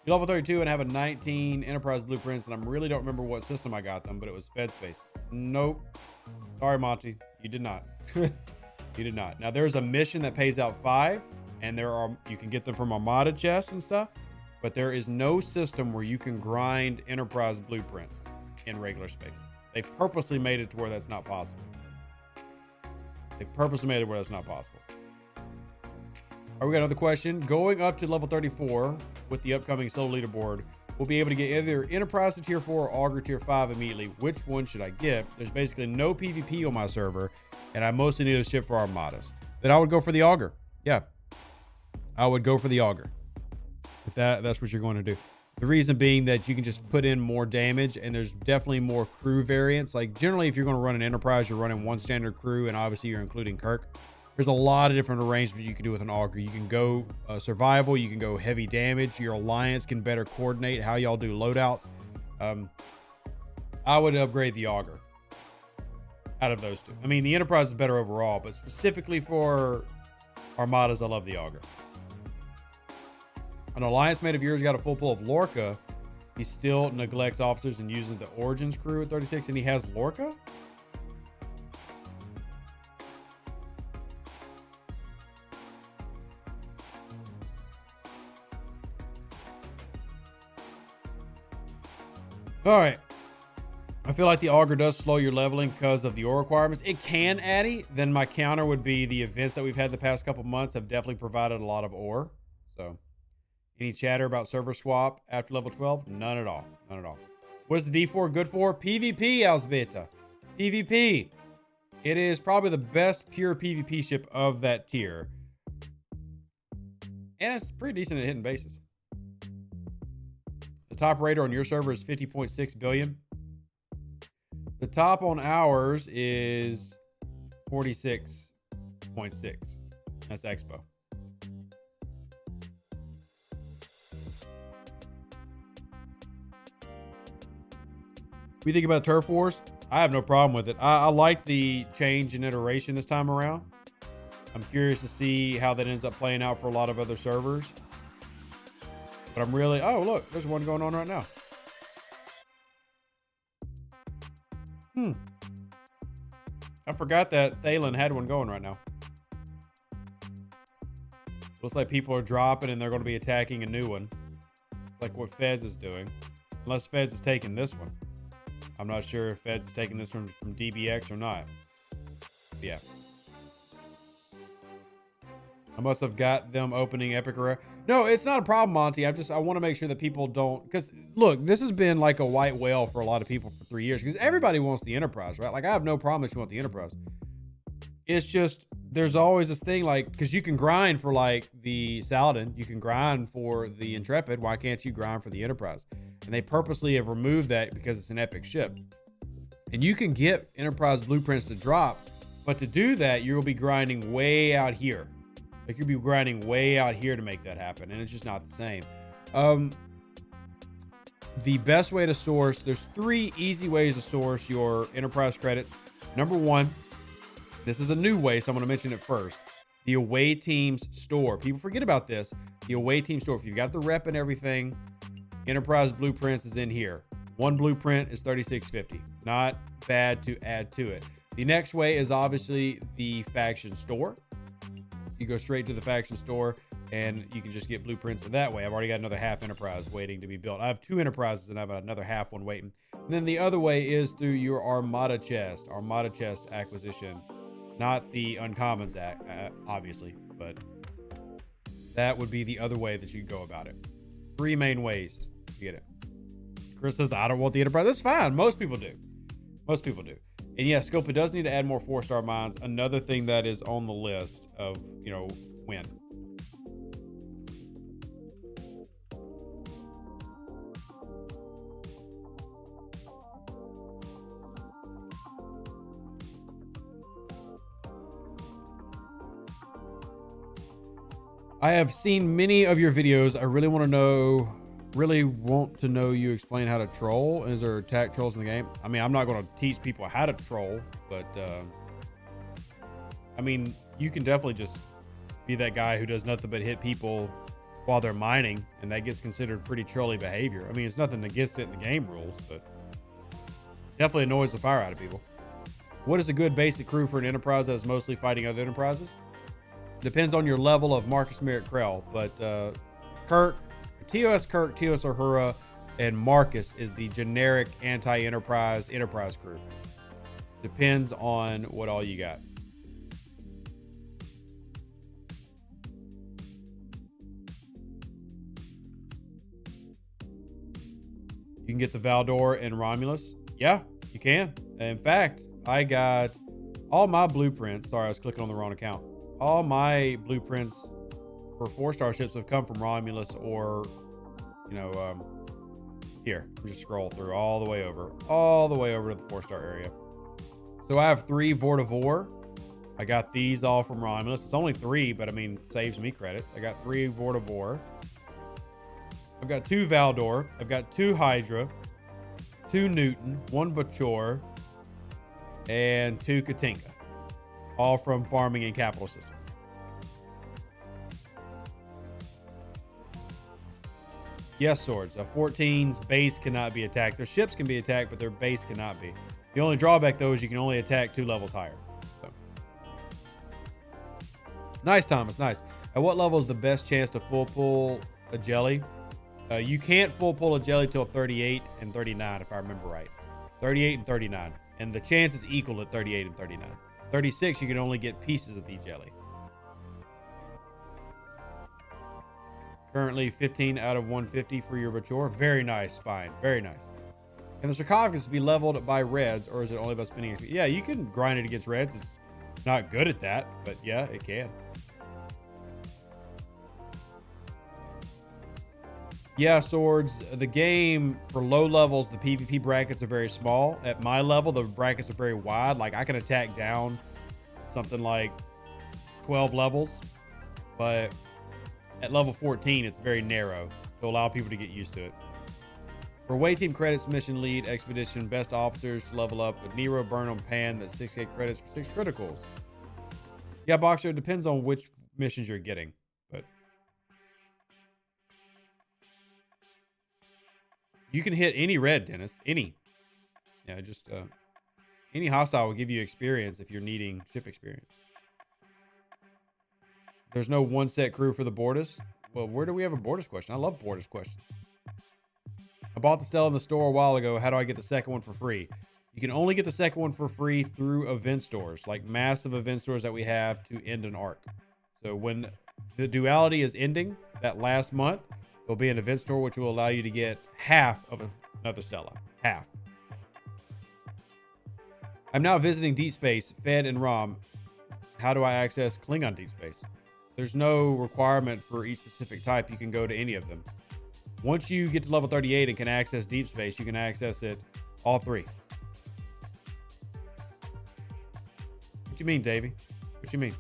You're level 32 and have a 19 Enterprise blueprints, and I really don't remember what system I got them, but it was Fed Space. Nope. Sorry, Monty. You did not. You did not. Now, there's a mission that pays out 5, and you can get them from Armada chests and stuff, but there is no system where you can grind Enterprise blueprints in regular space. They've purposely made it to where that's not possible. They've purposely made it where that's not possible. All right, we got another question. Going up to level 34 with the upcoming solo leaderboard, we'll be able to get either Enterprise to tier 4 or Augur tier 5 immediately. Which one should I get? There's basically no PvP on my server, and I mostly need a ship for Armadas. Then I would go for the Augur. Yeah, I would go for the Augur. If that's what you're going to do. The reason being that you can just put in more damage, and there's definitely more crew variants. Like generally, if you're going to run an Enterprise, you're running one standard crew, and obviously you're including Kirk. There's a lot of different arrangements you can do with an Augur. You can go survival, you can go heavy damage. Your alliance can better coordinate how y'all do loadouts. I would upgrade the Augur out of those two. I mean, the Enterprise is better overall, but specifically for Armadas, I love the Augur. An alliance mate of yours got a full pull of Lorca. He still neglects officers and uses the Origins crew at 36, and he has Lorca? All right. I feel like the Augur does slow your leveling because of the ore requirements. It can, Addy. Then my counter would be the events that we've had the past couple months have definitely provided a lot of ore. So, any chatter about server swap after level 12? None at all. None at all. What is the D4 good for? PvP, Alzbeta. PvP. It is probably the best pure PvP ship of that tier. And it's pretty decent at hitting bases. The top rater on your server is 50.6 billion. The top on ours is 46.6. That's Expo. We think about Turf Wars. I have no problem with it. I like the change in iteration this time around. I'm curious to see how that ends up playing out for a lot of other servers. But I'm really... Oh, look. There's one going on right now. I forgot that Thalen had one going right now. Looks like people are dropping and they're going to be attacking a new one. It's like what Fez is doing. Unless Fez is taking this one. I'm not sure if Fez is taking this one from DBX or not. Yeah. I must have got them opening Epic Rare. No, it's not a problem, Monty. I want to make sure that people don't... Because, look, this has been like a white whale for a lot of people for 3 years. Because everybody wants the Enterprise, right? Like, I have no problem if you want the Enterprise. It's just, there's always this thing, like... Because you can grind for, like, the Saladin. You can grind for the Intrepid. Why can't you grind for the Enterprise? And they purposely have removed that because it's an epic ship. And you can get Enterprise blueprints to drop. But to do that, you'll be grinding way out here. Like you'll be grinding way out here to make that happen, and it's just not the same. The best way to source, there's 3 easy ways to source your Enterprise credits. Number 1, this is a new way, so I'm going to mention it first. The Away Teams store. People forget about this. The Away Team store. If you've got the rep and everything, Enterprise Blueprints is in here. One blueprint is $36.50. Not bad to add to it. The next way is obviously the faction store. You go straight to the faction store and you can just get blueprints in that way. I've already got another half Enterprise waiting to be built. I have 2 Enterprises and I have another half one waiting. And then the other way is through your Armada chest acquisition, not the Uncommons obviously, but that would be the other way that you can go about it. 3 main ways to get it. Chris says, I don't want the Enterprise. That's fine. Most people do. Most people do. And yeah, Scope, it does need to add more 4-star mines. Another thing that is on the list of, when. I have seen many of your videos. I really want to know you explain how to troll. Is there attack trolls in the game? I mean, I'm not going to teach people how to troll, but I mean, you can definitely just be that guy who does nothing but hit people while they're mining, and that gets considered pretty trolly behavior. I mean, it's nothing against it in the game rules, but definitely annoys the fire out of people. What is a good basic crew for an enterprise that is mostly fighting other enterprises? Depends on your level of Marcus Merritt Krell, but Kirk, TOS Kirk, TOS Uhura, and Marcus is the generic anti-enterprise enterprise crew. Depends on what all you got. You can get the Valdor and Romulus. Yeah, you can. In fact, I got all my blueprints. Sorry, I was clicking on the wrong account. All my blueprints for 4-star ships have come from Romulus or, here. Just scroll through all the way over to the 4-star area. So I have 3 Vortivore. I got these all from Romulus. It's only 3, but I mean, saves me credits. I got 3 Vortivore. I've got 2 Valdor. I've got 2 Hydra, 2 Newton, 1 Bachor, and 2 Katinka. All from farming and capital systems. Yes, swords. 14's base cannot be attacked. Their ships can be attacked, but their base cannot be. The only drawback, though, is you can only attack 2 levels higher. So. Nice, Thomas. Nice. At what level is the best chance to full pull a jelly? You can't full pull a jelly till 38 and 39, if I remember right. 38 and 39. And the chance is equal at 38 and 39. 36, you can only get pieces of the jelly. Currently 15 out of 150 for your Bachor. Very nice, Spine. Very nice. Can the sarcophagus be leveled by reds, or is it only about spinning? Yeah, you can grind it against reds. It's not good at that, but yeah, it can. Yeah, swords. The game, for low levels, the PvP brackets are very small. At my level, the brackets are very wide. Like, I can attack down something like 12 levels, but at level 14, it's very narrow to allow people to get used to it. For away team credits, mission lead, expedition, best officers to level up with Nero, Burnham, Pan, that's 68 credits for 6 criticals. Yeah, Boxer, it depends on which missions you're getting, but you can hit any red, Dennis. Any. Yeah, just any hostile will give you experience if you're needing ship experience. There's no one set crew for the Bortus. Well, where do we have a Bortus question? I love Bortus questions. I bought the Stella in the store a while ago. How do I get the second one for free? You can only get the second one for free through event stores, like massive event stores that we have to end an arc. So when the duality is ending that last month, there'll be an event store which will allow you to get half of another Stella. Half. I'm now visiting Deep Space, Fed and ROM. How do I access Klingon Deep Space? There's no requirement for each specific type. You can go to any of them. Once you get to level 38 and can access Deep Space, you can access it all 3. What you mean, Davey? What you mean?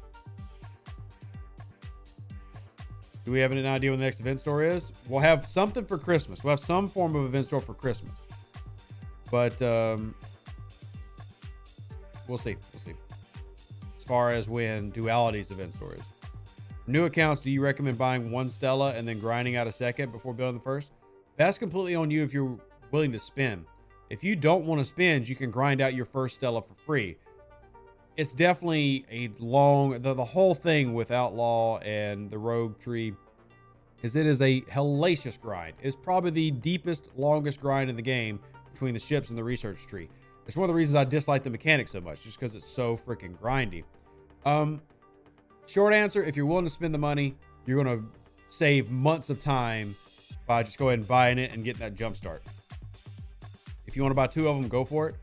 Do we have an idea when the next event store is? We'll have something for Christmas. We'll have some form of event store for Christmas. But we'll see. We'll see. As far as when Duality's event store is. New accounts, do you recommend buying 1 Stella and then grinding out a second before building the first? That's completely on you if you're willing to spend. If you don't want to spend, you can grind out your first Stella for free. It's definitely a long, the whole thing with Outlaw and the Rogue tree is it is a hellacious grind. It's probably the deepest, longest grind in the game between the ships and the research tree. It's one of the reasons I dislike the mechanic so much, just because it's so freaking grindy. Short answer, if you're willing to spend the money, you're going to save months of time by just go ahead and buying it and getting that jump start. If you want to buy 2 of them, go for it,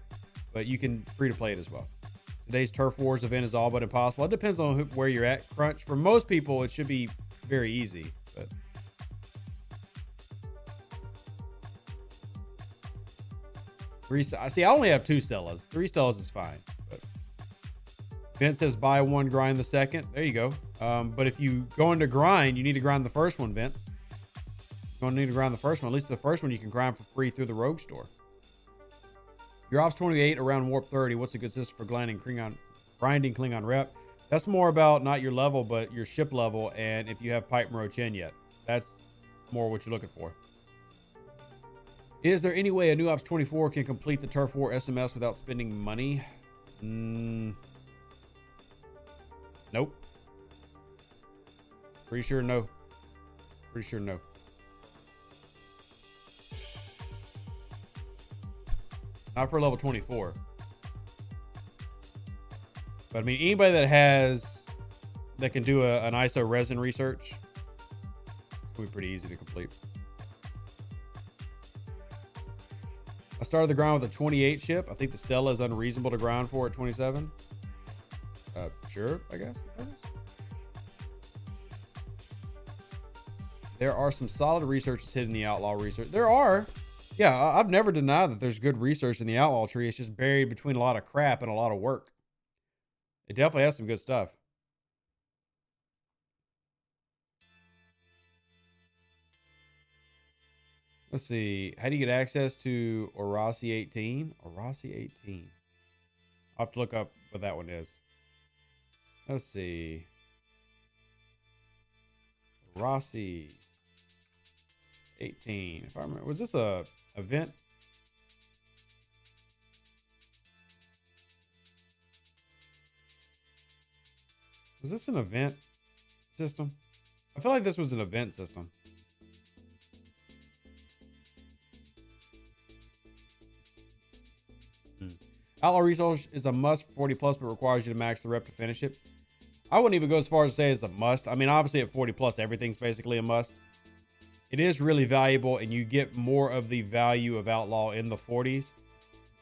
but you can free to play it as well. Today's Turf Wars event is all but impossible. It depends on where you're at, Crunch. For most people, it should be very easy, but see, I only have 2 Stellas. 3 Stellas is fine. But Vince says buy 1, grind the second. There you go. But if you go into grind, you need to grind the first one, Vince. You're going to need to grind the first one. At least the first one you can grind for free through the Rogue store. Your Ops 28 around Warp 30. What's a good system for grinding Klingon rep? That's more about not your level, but your ship level, and if you have Pipe Moro Chin yet. That's more what you're looking for. Is there any way a new Ops 24 can complete the Turf War SMS without spending money? Nope. Pretty sure no. Pretty sure no. Not for level 24. But I mean, anybody that can do an ISO resin research, it'll be pretty easy to complete. I started the grind with a 28 ship. I think the Stella is unreasonable to grind for at 27. Sure, I guess. There are some solid researches hidden in the Outlaw research. There are. Yeah, I've never denied that there's good research in the Outlaw tree. It's just buried between a lot of crap and a lot of work. It definitely has some good stuff. Let's see. How do you get access to Orasi 18? Orasi 18. I'll have to look up what that one is. Let's see. Orasi 18. If I remember, was this a event? Was this an event system? I feel like this was an event system. Outlaw Resource is a must for 40 plus, but requires you to max the rep to finish it. I wouldn't even go as far as to say it's a must. I mean, obviously at 40 plus, everything's basically a must. It is really valuable, and you get more of the value of Outlaw in the 40s.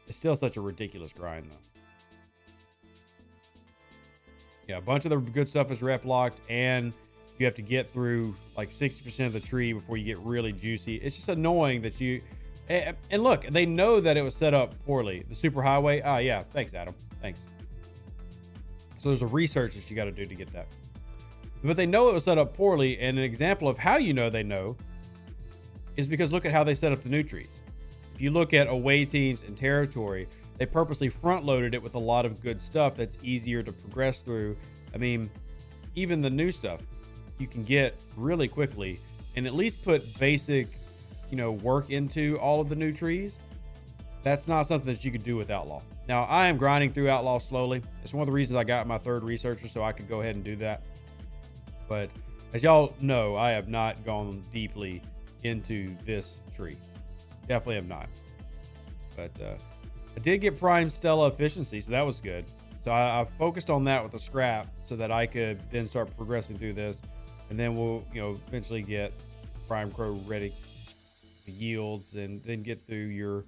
It's still such a ridiculous grind, though. Yeah, a bunch of the good stuff is rep locked, and you have to get through like 60% of the tree before you get really juicy. It's just annoying that you... And look, they know that it was set up poorly. The superhighway. Ah, yeah. Thanks, Adam. Thanks. So there's a research that you got to do to get that. But they know it was set up poorly. And an example of how you know they know is because look at how they set up the new trees. If you look at away teams and territory, they purposely front loaded it with a lot of good stuff that's easier to progress through. I mean, even the new stuff you can get really quickly and at least put basic, work into all of the new trees. That's not something that you could do with Outlaw. Now, I am grinding through Outlaw slowly. It's one of the reasons I got my third researcher, so I could go ahead and do that. But as y'all know, I have not gone deeply into this tree. Definitely have not. But I did get Prime Stella efficiency, so that was good. So I focused on that with the scrap so that I could then start progressing through this. And then we'll, eventually get Prime Crow ready. Yields, and then get through your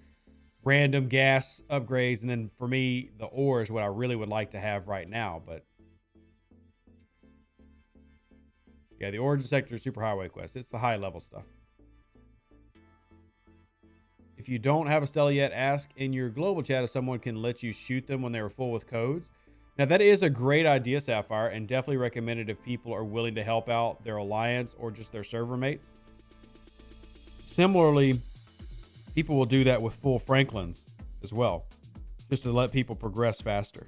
random gas upgrades. And then for me, the ore is what I really would like to have right now. But yeah, the Origin Sector Superhighway quest, it's the high level stuff. If you don't have a Stella yet, ask in your global chat if someone can let you shoot them when they were full with codes. Now that is a great idea, Sapphire, and definitely recommended if people are willing to help out their alliance or just their server mates. Similarly, people will do that with full Franklins as well, just to let people progress faster.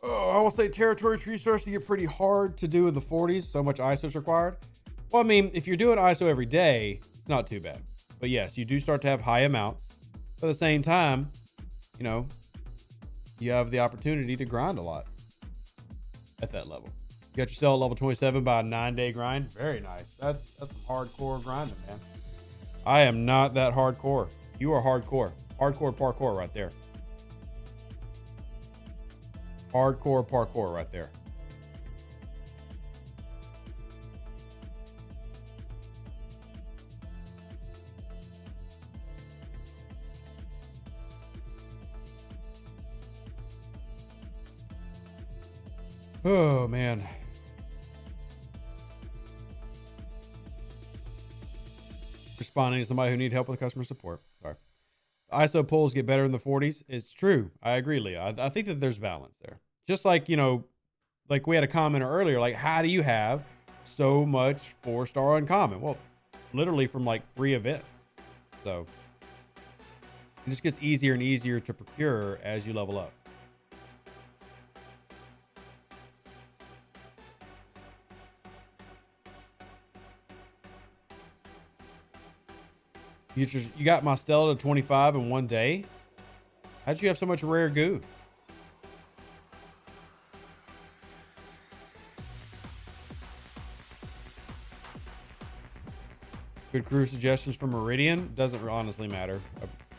Oh, I will say territory tree starts to get pretty hard to do in the 40s. So much ISO is required. Well, I mean, if you're doing ISO every day, it's not too bad. But yes, you do start to have high amounts. But at the same time, you have the opportunity to grind a lot at that level. You got yourself at level 27 by a 9-day grind. Very nice. That's some hardcore grinding, man. I am not that hardcore. You are hardcore. Hardcore parkour right there. Hardcore parkour right there. Oh, man. Responding to somebody who needs help with customer support. Sorry. ISO pulls get better in the 40s. It's true. I agree, Leah. I think that there's balance there. Just like, like we had a commenter earlier, like, how do you have so much 4-star uncommon? Well, literally from like 3 events. So it just gets easier and easier to procure as you level up. You got my Stella to 25 in one day? How'd you have so much rare goo? Good crew suggestions for Meridian? Doesn't honestly matter.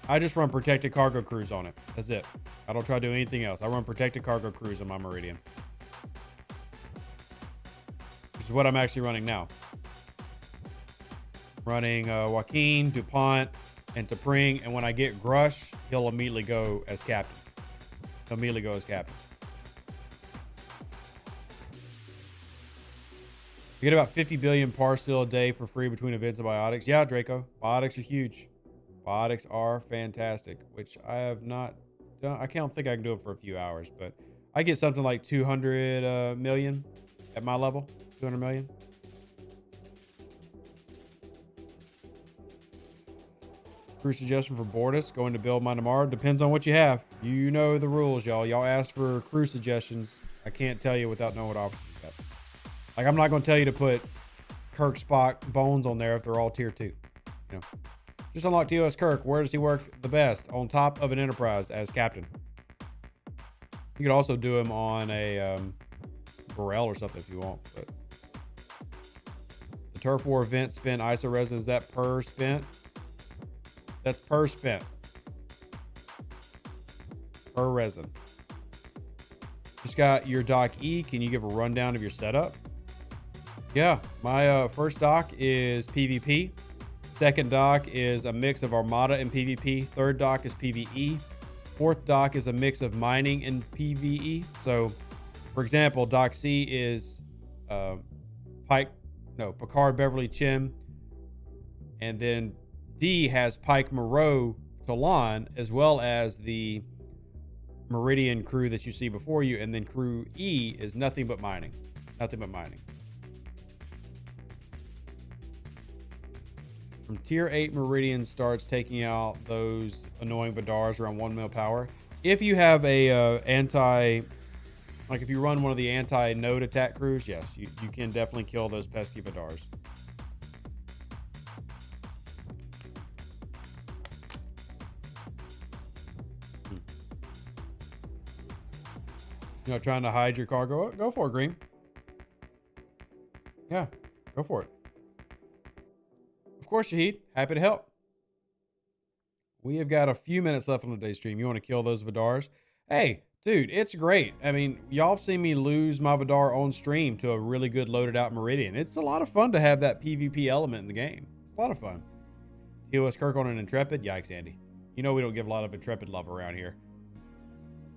I just run protected cargo crews on it. That's it. I don't try to do anything else. I run protected cargo crews on my Meridian. Which is what I'm actually running now. Running Joaquin, DuPont, and T'Pring, and when I get Grush, he'll immediately go as captain. He'll immediately go as captain. You get about 50 billion par still a day for free between events and biotics. Yeah, Draco. Biotics are huge. Biotics are fantastic, which I have not done. I can't think I can do it for a few hours, but I get something like 200 million at my level. 200 million. Crew suggestion for Bortus going to build mine tomorrow. Depends on what you have. You know the rules, y'all. Y'all ask for crew suggestions. I can't tell you without knowing what options you got. Like, I'm not going to tell you to put Kirk, Spock, Bones on there if they're all tier 2. You know, just unlock TOS Kirk. Where does he work the best? On top of an Enterprise as captain. You could also do him on a Burrell or something if you want. But the Turf War event spent ISO resin. Is that per spent? That's per spent. Per resin. Just got your dock E. Can you give a rundown of your setup? Yeah, my first dock is PvP. Second dock is a mix of Armada and PvP. Third dock is PvE. Fourth dock is a mix of mining and PvE. So, for example, dock C is Picard, Beverly, Chim, and then D has Pike, Moreau, Talon, as well as the Meridian crew that you see before you, and then crew E is nothing but mining. Nothing but mining. From tier 8 Meridian starts taking out those annoying Vidars around 1 mil power. If you have a if you run one of the anti-node attack crews, yes, you can definitely kill those pesky Vidars. You know, trying to hide your cargo? Go for it, Green. Yeah, go for it. Of course, Shahid. Happy to help. We have got a few minutes left on today's stream. You want to kill those Vidars? Hey, dude, it's great. I mean, y'all have seen me lose my Vidar on stream to a really good loaded out Meridian. It's a lot of fun to have that PvP element in the game. It's a lot of fun. TOS Kirk on an Intrepid? Yikes, Andy. You know we don't give a lot of Intrepid love around here.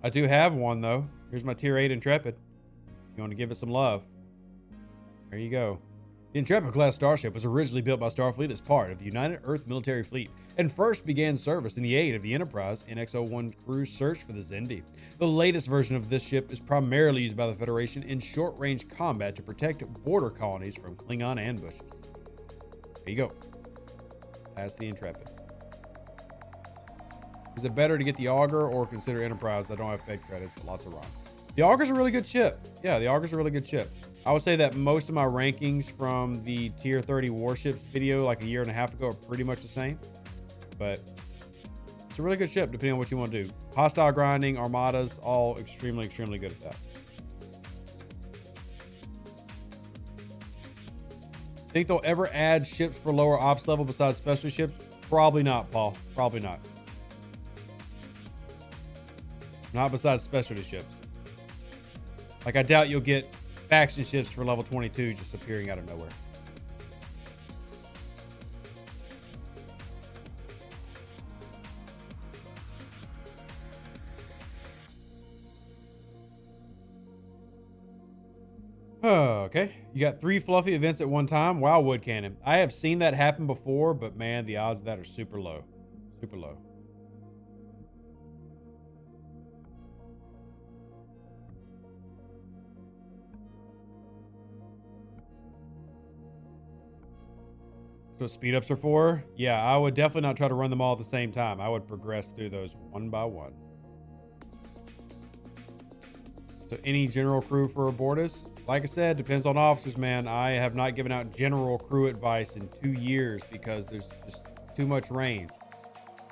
I do have one, though. Here's my tier 8 Intrepid. If you want to give it some love. There you go. The Intrepid class starship was originally built by Starfleet as part of the United Earth Military Fleet and first began service in the aid of the Enterprise NX-01 crew's search for the Xindi. The latest version of this ship is primarily used by the Federation in short-range combat to protect border colonies from Klingon ambushes. There you go. That's the Intrepid. Is it better to get the Augur or consider Enterprise? I don't have fake credits, but lots of ROM. The Augur's a really good ship. Yeah, the Augur's a really good ship. I would say that most of my rankings from the tier 30 warships video like a year and a half ago are pretty much the same. But it's a really good ship depending on what you want to do. Hostile grinding, armadas, all extremely, extremely good at that. Think they'll ever add ships for lower ops level besides specialty ships? Probably not, Paul. Probably not. Not besides specialty ships. Like, I doubt you'll get faction ships for level 22 just appearing out of nowhere. Okay, you got 3 fluffy events at one time. Wow, wood cannon. I have seen that happen before, but man, the odds of that are super low. Super low. So speed ups are for? Yeah, I would definitely not try to run them all at the same time. I would progress through those one by one. So any general crew for Abortus? Like I said, depends on officers, man. I have not given out general crew advice in 2 years because there's just too much range.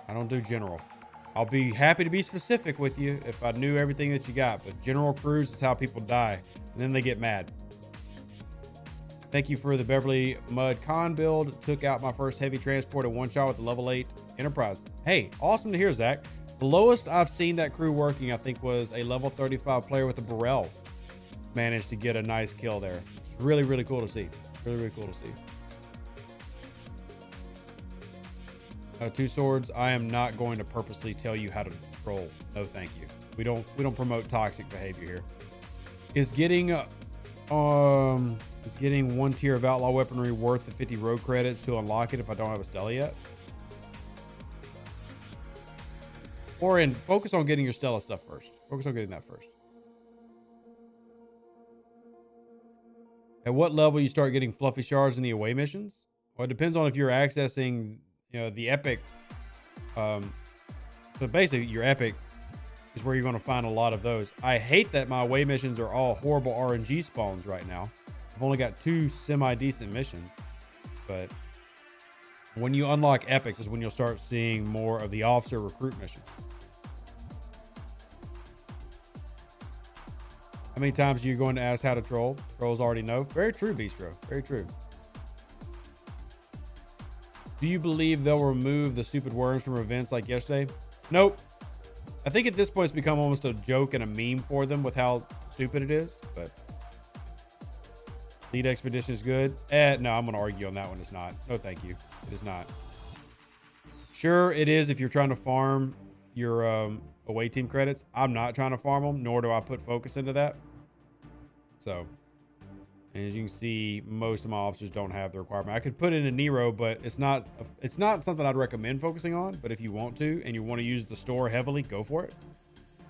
I don't do general. I'll be happy to be specific with you if I knew everything that you got, but general cruise is how people die, and then they get mad. Thank you for the Beverly Mud Con build. Took out my first heavy transport at one shot with the level 8 Enterprise. Hey, awesome to hear, Zach. The lowest I've seen that crew working, I think, was a level 35 player with a Burrell. Managed to get a nice kill there. It's really, really cool to see. Really, really cool to see. Two swords. I am not going to purposely tell you how to troll. No, thank you. We don't promote toxic behavior here. Is getting one tier of outlaw weaponry worth the 50 road credits to unlock it if I don't have a Stella yet? Or focus on getting your Stella stuff first. Focus on getting that first. At what level you start getting fluffy shards in the away missions? Well, it depends on if you're accessing, the epic. So basically, your epic is where you're going to find a lot of those. I hate that my away missions are all horrible RNG spawns right now. I've only got 2 semi-decent missions, but when you unlock epics is when you'll start seeing more of the officer recruit mission. How many times are you going to ask how to troll? Trolls already know. Very true, Bistro. Very true. Do you believe they'll remove the stupid worms from events like yesterday? Nope. I think at this point it's become almost a joke and a meme for them with how stupid it is, but lead expedition is good. No, I'm going to argue on that one. It's not. No, thank you. It is not. Sure, it is if you're trying to farm your away team credits. I'm not trying to farm them, nor do I put focus into that. So, and as you can see, most of my officers don't have the requirement. I could put in a Nero, but it's not something I'd recommend focusing on. But if you want to, and you want to use the store heavily, go for it.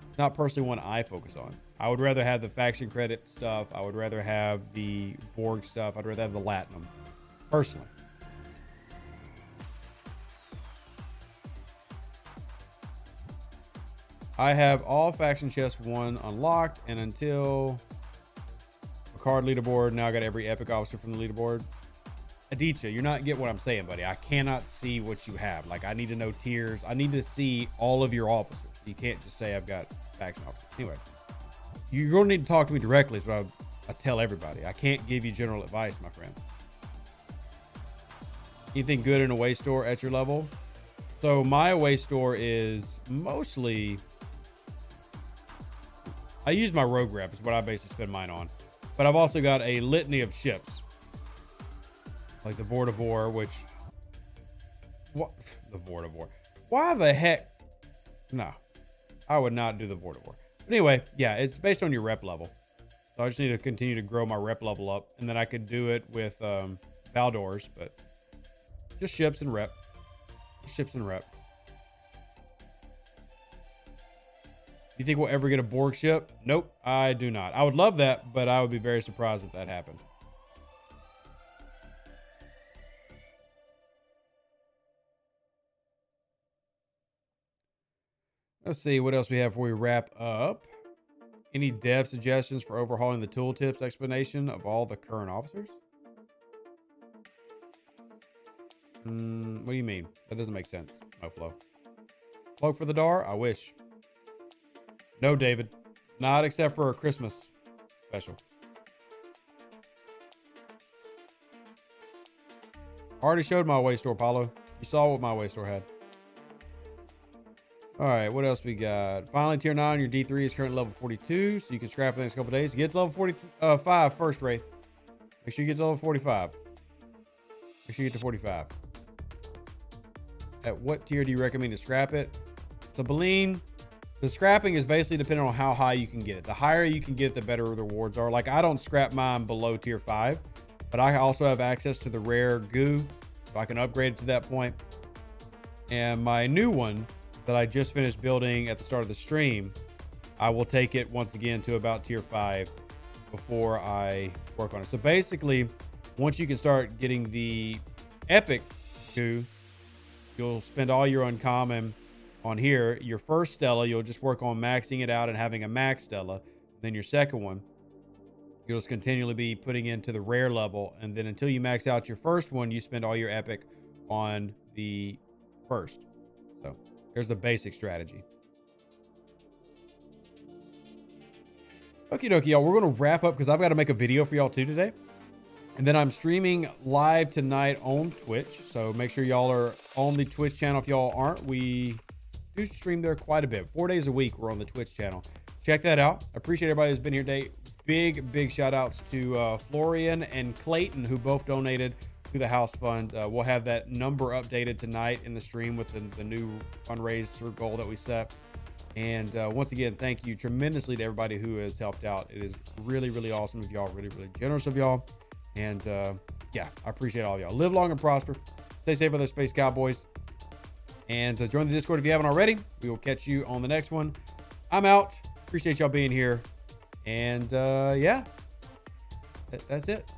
It's not personally one I focus on. I would rather have the faction credit stuff. I would rather have the Borg stuff. I'd rather have the Latinum, personally. I have all faction chest 1 unlocked, and until card leaderboard, now I got every epic officer from the leaderboard. Aditya, you're not getting what I'm saying, buddy. I cannot see what you have. Like, I need to know tiers. I need to see all of your officers. You can't just say I've got faction officers. Anyway, you're going to need to talk to me directly is what I tell everybody. I can't give you general advice, my friend. Anything good in a away store at your level? So my away store is mostly, I use my rogue rep is what I basically spend mine on. But I've also got a litany of ships. Like the Vortivore, which... What? The Vortivore. Why the heck? No. I would not do the Vortivore. But anyway, yeah, it's based on your rep level. So I just need to continue to grow my rep level up. And then I could do it with Valdors, but just ships and rep. Ships and rep. You think we'll ever get a Borg ship? Nope, I do not. I would love that, but I would be very surprised if that happened. Let's see what else we have before we wrap up. Any dev suggestions for overhauling the tooltips explanation of all the current officers? What do you mean? That doesn't make sense. No flow. Plug for the DAR? I wish. No, David. Not except for a Christmas special. I already showed my away store, Paulo. You saw what my away store had. All right, what else we got? Finally, tier 9, your D3 is currently level 42, so you can scrap in the next couple days. Get to level 45 first, Wraith. Make sure you get to level 45. Make sure you get to 45. At what tier do you recommend to scrap it? So, Beline, the scrapping is basically dependent on how high you can get it. The higher you can get, the better the rewards are. Like, I don't scrap mine below tier 5, but I also have access to the rare goo, so I can upgrade it to that point. And my new one that I just finished building at the start of the stream, I will take it once again to about tier 5 before I work on it. So basically, once you can start getting the epic goo, you'll spend all your uncommon on here. Your first Stella, you'll just work on maxing it out and having a max Stella. Then your second one, you'll just continually be putting into the rare level. And then until you max out your first one, you spend all your epic on the first. So here's the basic strategy. Okie dokie, y'all. We're going to wrap up because I've got to make a video for y'all too today. And then I'm streaming live tonight on Twitch. So make sure y'all are on the Twitch channel. If y'all aren't, we do stream there quite a bit. 4 days a week, we're on the Twitch channel. Check that out. I appreciate everybody who's been here today. Big shout outs to Florian and Clayton, who both donated to the house fund. We'll have that number updated tonight in the stream with the new fundraiser goal that we set. And once again, thank you tremendously to everybody who has helped out. It is really awesome of y'all, really generous of y'all. And yeah, I appreciate all of y'all. Live long and prosper. Stay safe with our Space Cowboys. And join the Discord if you haven't already. We will catch you on the next one. I'm out. Appreciate y'all being here. And yeah, that's it.